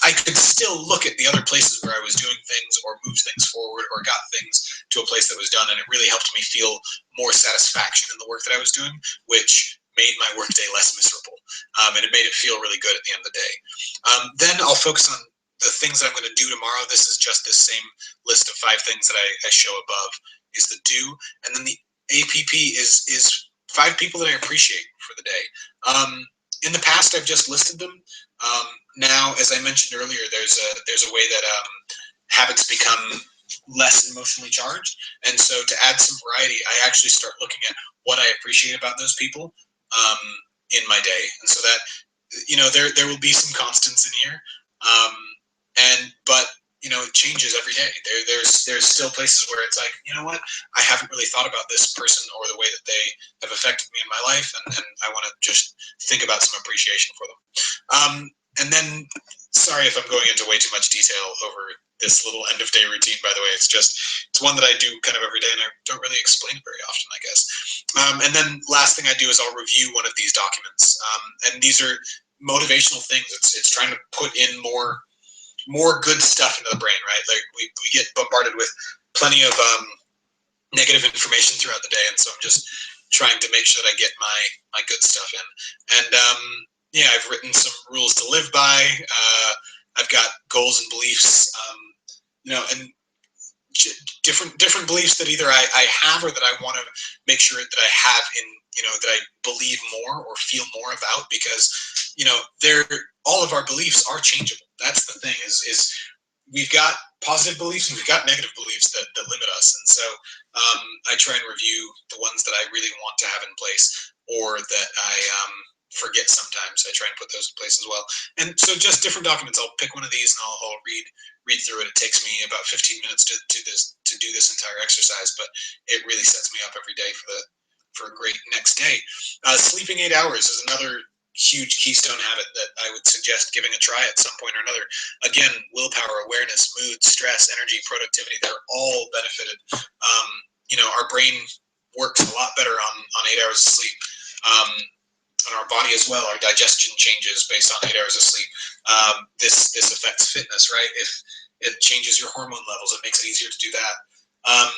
I could still look at the other places where I was doing things or moved things forward or got things to a place that was done, and it really helped me feel more satisfaction in the work that I was doing, which made my workday less miserable, and it made it feel really good at the end of the day. Then I'll focus on the things that I'm going to do tomorrow. This is just this same list of 5 things that I show above is the do, and then the APP is 5 people that I appreciate for the day. In the past, I've just listed them. Now, as I mentioned earlier, there's a way that habits become less emotionally charged, and so to add some variety, I actually start looking at what I appreciate about those people in my day, and so that there will be some constants in here, but it changes every day. There's still places where it's like, you know what, I haven't really thought about this person or the way that they have affected me in my life, and I want to just think about some appreciation for them. And then, sorry if I'm going into way too much detail over this little end of day routine, by the way. It's one that I do kind of every day, and I don't really explain very often, I guess. And then last thing I do is I'll review one of these documents. And these are motivational things. It's trying to put in more good stuff into the brain, right? Like we get bombarded with plenty of negative information throughout the day, and so I'm just trying to make sure that I get my good stuff in. And I've written some rules to live by. I've got goals and beliefs, and different beliefs that either I have or that I want to make sure that I have in, that I believe more or feel more about, because, all of our beliefs are changeable. That's the thing is we've got positive beliefs and we've got negative beliefs that limit us. And so I try and review the ones that I really want to have in place, or that I forget sometimes. I try and put those in place as well. And so just different documents. I'll pick one of these and I'll read through it. It takes me about 15 minutes to do this entire exercise, but it really sets me up every day for a great next day. Sleeping 8 hours is another huge keystone habit that I would suggest giving a try at some point or another. Again, willpower, awareness, mood, stress, energy, productivity, they're all benefited. Our brain works a lot better on 8 hours of sleep. And our body as well, our digestion changes based on 8 hours of sleep. This affects fitness, right? If it changes your hormone levels, it makes it easier to do that.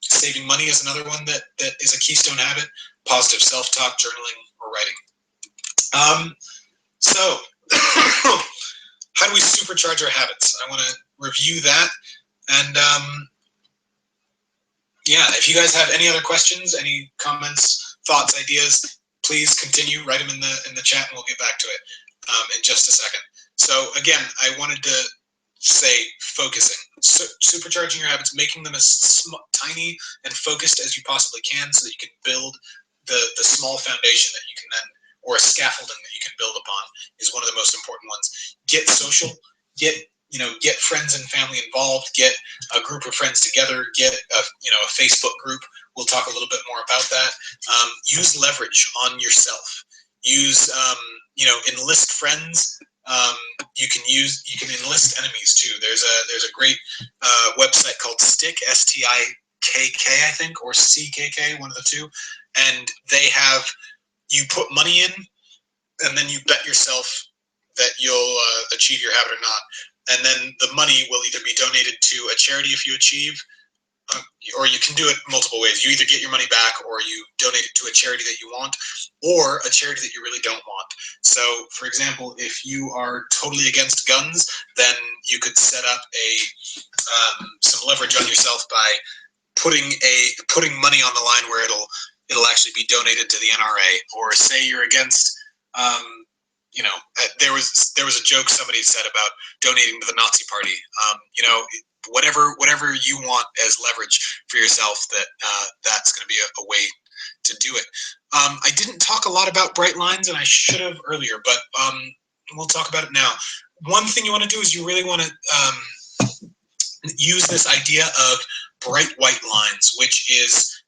Saving money is another one that is a keystone habit. Positive self-talk, journaling, or writing. So how do we supercharge our habits? I want to review that. And if you guys have any other questions, any comments, thoughts, ideas, please continue, write them in the chat, and we'll get back to it in just a second. So again, I wanted to say focusing, supercharging your habits, making them as tiny and focused as you possibly can, so that you can build the small foundation that you can then, or a scaffolding that you can build upon, is one of the most important ones. Get social, get friends and family involved, get a group of friends together, get a Facebook group. We'll talk a little bit more about that. Use leverage on yourself. Use enlist friends. You can enlist enemies too. There's a great website called Stick, STIKK, I think, or CKK, one of the two, and they have, you put money in, and then you bet yourself that you'll achieve your habit or not, and then the money will either be donated to a charity if you achieve, or you can do it multiple ways. You either get your money back, or you donate it to a charity that you want, or a charity that you really don't want. So, for example, if you are totally against guns, then you could set up some leverage on yourself by putting money on the line where it'll actually be donated to the NRA. Or say you're against, there was a joke somebody said about donating to the Nazi Party. Whatever you want as leverage for yourself, that's going to be a way to do it. I didn't talk a lot about bright lines, and I should have earlier, but we'll talk about it now. One thing you want to do is you really want to use this idea of bright white lines, which is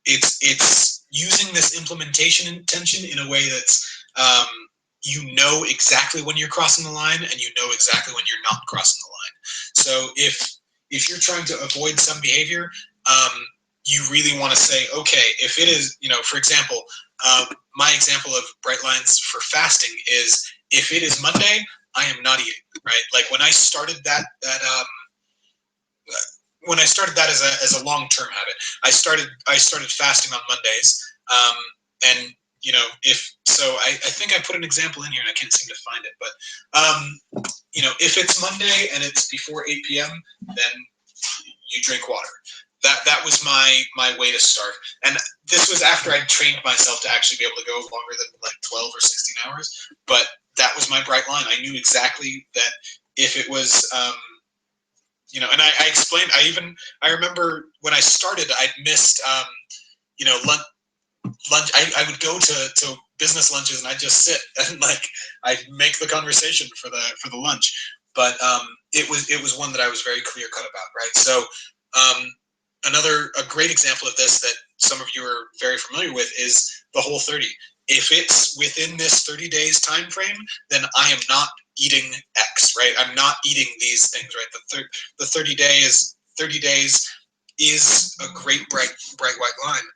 it's using this implementation intention in a way that's exactly when you're crossing the line, and exactly when you're not crossing the line. So if you're trying to avoid some behavior, you really want to say, okay, if it is, for example, my example of bright lines for fasting is, if it is Monday, I am not eating, right? Like when I started that as a long-term habit, I started fasting on Mondays, and I think I put an example in here, and I can't seem to find it, but if it's Monday and it's before 8 p.m., then you drink water. That was my way to start, and this was after I trained myself to actually be able to go longer than like 12 or 16 hours. But that was my bright line. I knew exactly that if it was, and I explained. I remember when I started, I'd missed, lunch. I would go to business lunches, and I'd just sit and I'd make the conversation for the lunch. But it was one that I was very clear cut about, right? So a great example of this that some of you are very familiar with is the Whole30. If it's within this 30 days time frame, then I am not eating X, right? I'm not eating these things, right? The 30 days is a great bright white line.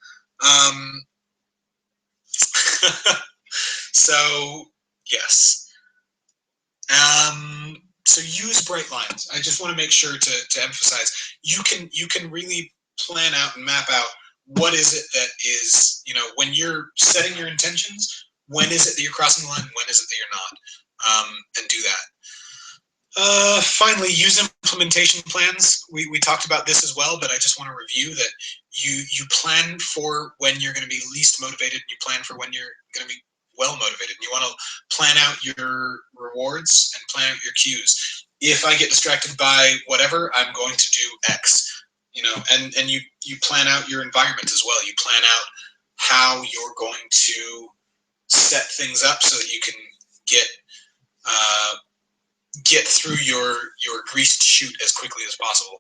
So yes. So use bright lines. I just want to make sure to emphasize, you can really plan out and map out what is it that is, when you're setting your intentions, when is it that you're crossing the line, when is it that you're not, and do that. Finally, use implementation plans. We talked about this as well, but I just want to review that you plan for when you're going to be least motivated, and you plan for when you're going to be well motivated. You want to plan out your rewards and plan out your cues. If I get distracted by whatever, I'm going to do X. And you plan out your environment as well. You plan out how you're going to set things up so that you can get through your greased chute as quickly as possible.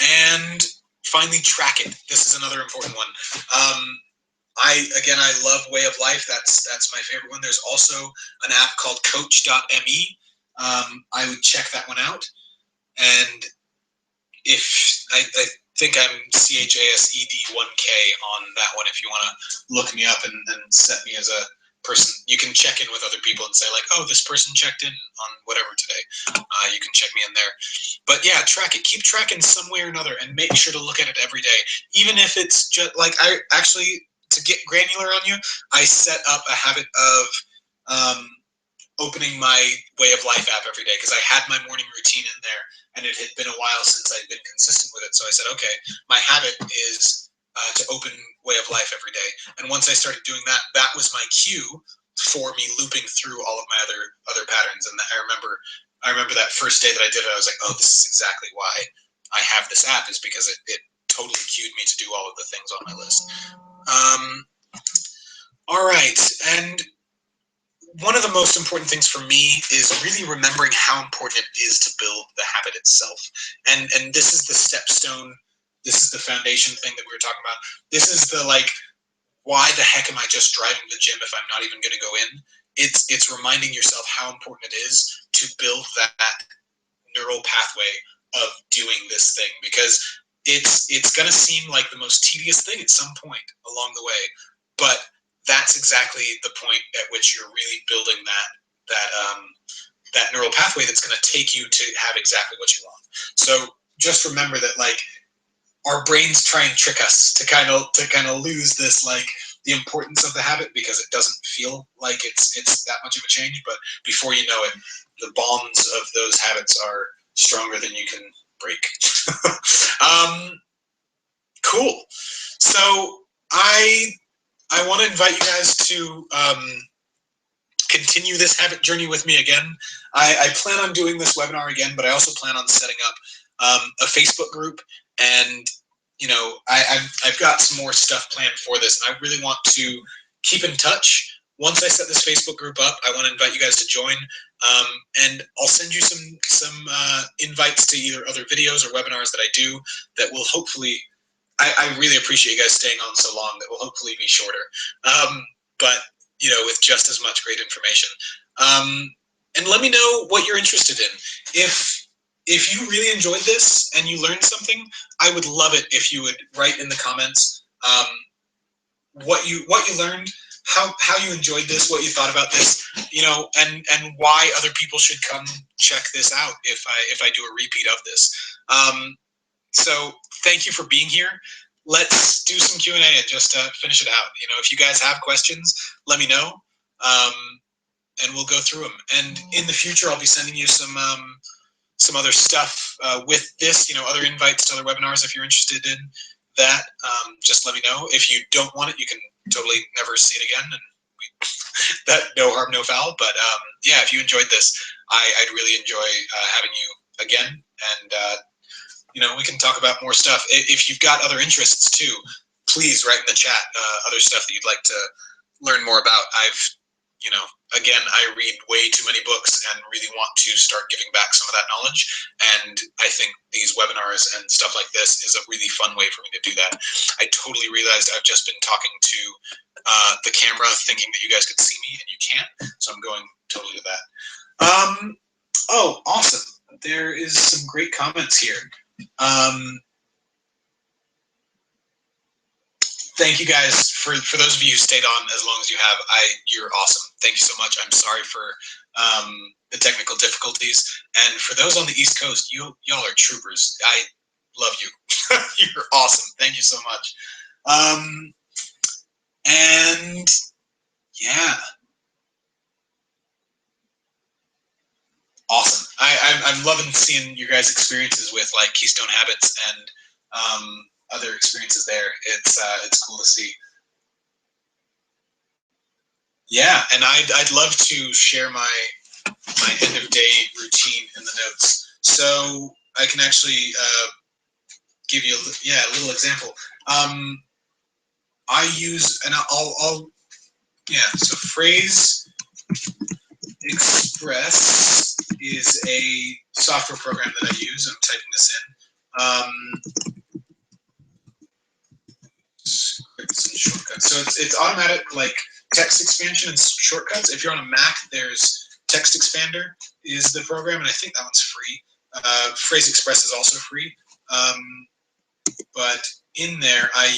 And finally, track it. This is another important one. I love Way of Life. That's my favorite one. There's also an app called Coach.me. I would check that one out. And if I think I'm CHASED1K on that one. If you want to look me up and set me as a person, you can check in with other people and say like, oh, this person checked in on whatever today. You can check me in there. But yeah, track it. Keep track in some way or another, and make sure to look at it every day. Even if it's just like, I actually, to get granular on you, I set up a habit of opening my Way of Life app every day, because I had my morning routine in there, and it had been a while since I'd been consistent with it. So I said, okay, my habit is to open Way of Life every day. And once I started doing that, that was my cue for me looping through all of my other patterns. And I remember that first day that I did it, I was like, oh, this is exactly why I have this app, is because it totally cued me to do all of the things on my list. All right, and one of the most important things for me is really remembering how important it is to build the habit itself. And this is the stepstone, this is the foundation thing that we were talking about. This is the, like, why the heck am I just driving to the gym if I'm not even going to go in? It's reminding yourself how important it is to build that neural pathway of doing this thing, because it's going to seem like the most tedious thing at some point along the way, but that's exactly the point at which you're really building that neural pathway that's going to take you to have exactly what you want. So just remember that, like, our brains try and trick us to kind of lose this, like, the importance of the habit, because it doesn't feel like it's that much of a change. But before you know it, the bonds of those habits are stronger than you can break. Cool. So I want to invite you guys to continue this habit journey with me again. I plan on doing this webinar again, but I also plan on setting up a Facebook group, and I've got some more stuff planned for this, and I really want to keep in touch. Once I set this Facebook group up, I want to invite you guys to join, and I'll send you some invites to either other videos or webinars that I do that will hopefully, I really appreciate you guys staying on so long, that will hopefully be shorter, but with just as much great information. And let me know what you're interested in. If you really enjoyed this and you learned something, I would love it if you would write in the comments what you learned, how you enjoyed this, what you thought about this, and why other people should come check this out if I do a repeat of this. So thank you for being here. Let's do some Q&A and just finish it out. If you guys have questions, let me know, and we'll go through them. And in the future, I'll be sending you some other stuff with this, other invites to other webinars. If you're interested in that, just let me know. If you don't want it, you can totally never see it again, and that no harm, no foul. But yeah, if you enjoyed this, I'd really enjoy having you again, and we can talk about more stuff. If you've got other interests too, please write in the chat other stuff that you'd like to learn more about. Again, I read way too many books and really want to start giving back some of that knowledge. And I think these webinars and stuff like this is a really fun way for me to do that. I totally realized I've just been talking to the camera thinking that you guys could see me, and you can't. So I'm going totally to that. Oh, awesome. There is some great comments here. Thank you guys for those of you who stayed on as long as you have. You're awesome. Thank you so much. I'm sorry for the technical difficulties. And for those on the East Coast, y'all are troopers. I love you. You're awesome. Thank you so much. And yeah, awesome. I'm loving seeing your guys' experiences with, like, Keystone Habits and other experiences there. It's cool to see. Yeah, and I'd love to share my end of day routine in the notes, so I can actually give you a little example. I use, and I'll so Phrase Express is a software program that I use. I'm typing this in. Scripts and shortcuts. So it's automatic, like, text expansion and shortcuts. If you're on a Mac, there's Text Expander is the program, and I think that one's free. Phrase Express is also free. But in there, I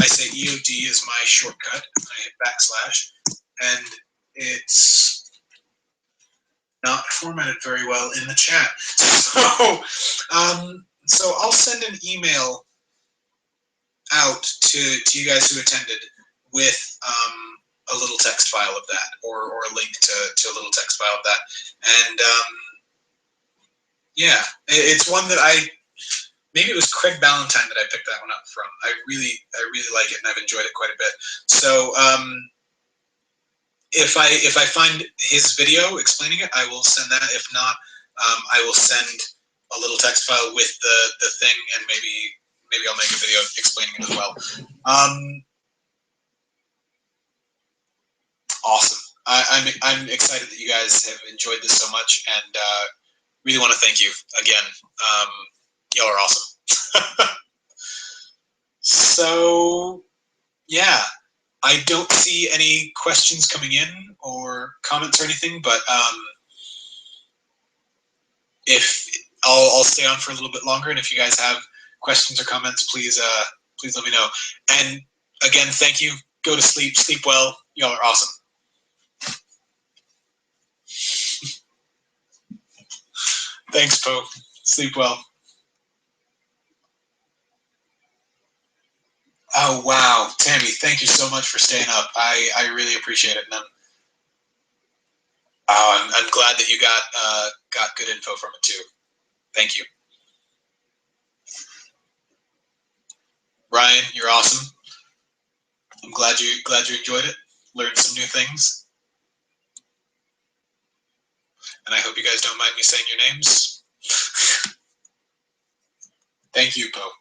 say EOD is my shortcut. I hit \, and it's not formatted very well in the chat. So I'll send an email out to you guys who attended with a little text file of that, or a link to a little text file of that. And yeah, it's one that maybe it was Craig Ballantyne that I picked that one up from. I really like it, and I've enjoyed it quite a bit. So if I find his video explaining it, I will send that. If not, I will send a little text file with the thing, and maybe I'll make a video explaining it as well. Awesome. I'm excited that you guys have enjoyed this so much, and really want to thank you again. Y'all are awesome. So yeah, I don't see any questions coming in or comments or anything, but if I'll stay on for a little bit longer, and if you guys have questions or comments, please let me know. And again, thank you. Go to sleep. Sleep well. Y'all are awesome. Thanks, Poe. Sleep well. Oh wow, Tammy, thank you so much for staying up. I really appreciate it, man. Oh, I'm glad that you got good info from it too. Thank you, Ryan. You're awesome. I'm glad you enjoyed it, learned some new things, and I hope you guys don't mind me saying your names. Thank you, Poe.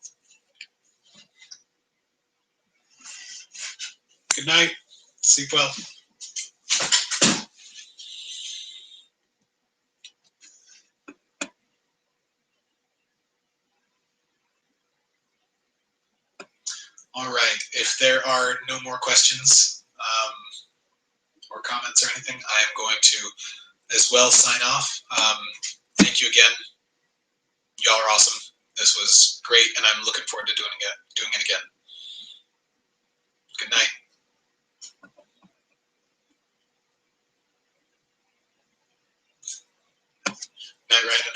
Good night. Sleep well. All right. If there are no more questions or comments or anything, I am going to as well sign off. Thank you again. Y'all are awesome. This was great, and I'm looking forward to doing it again. Good night. Night, Ryan.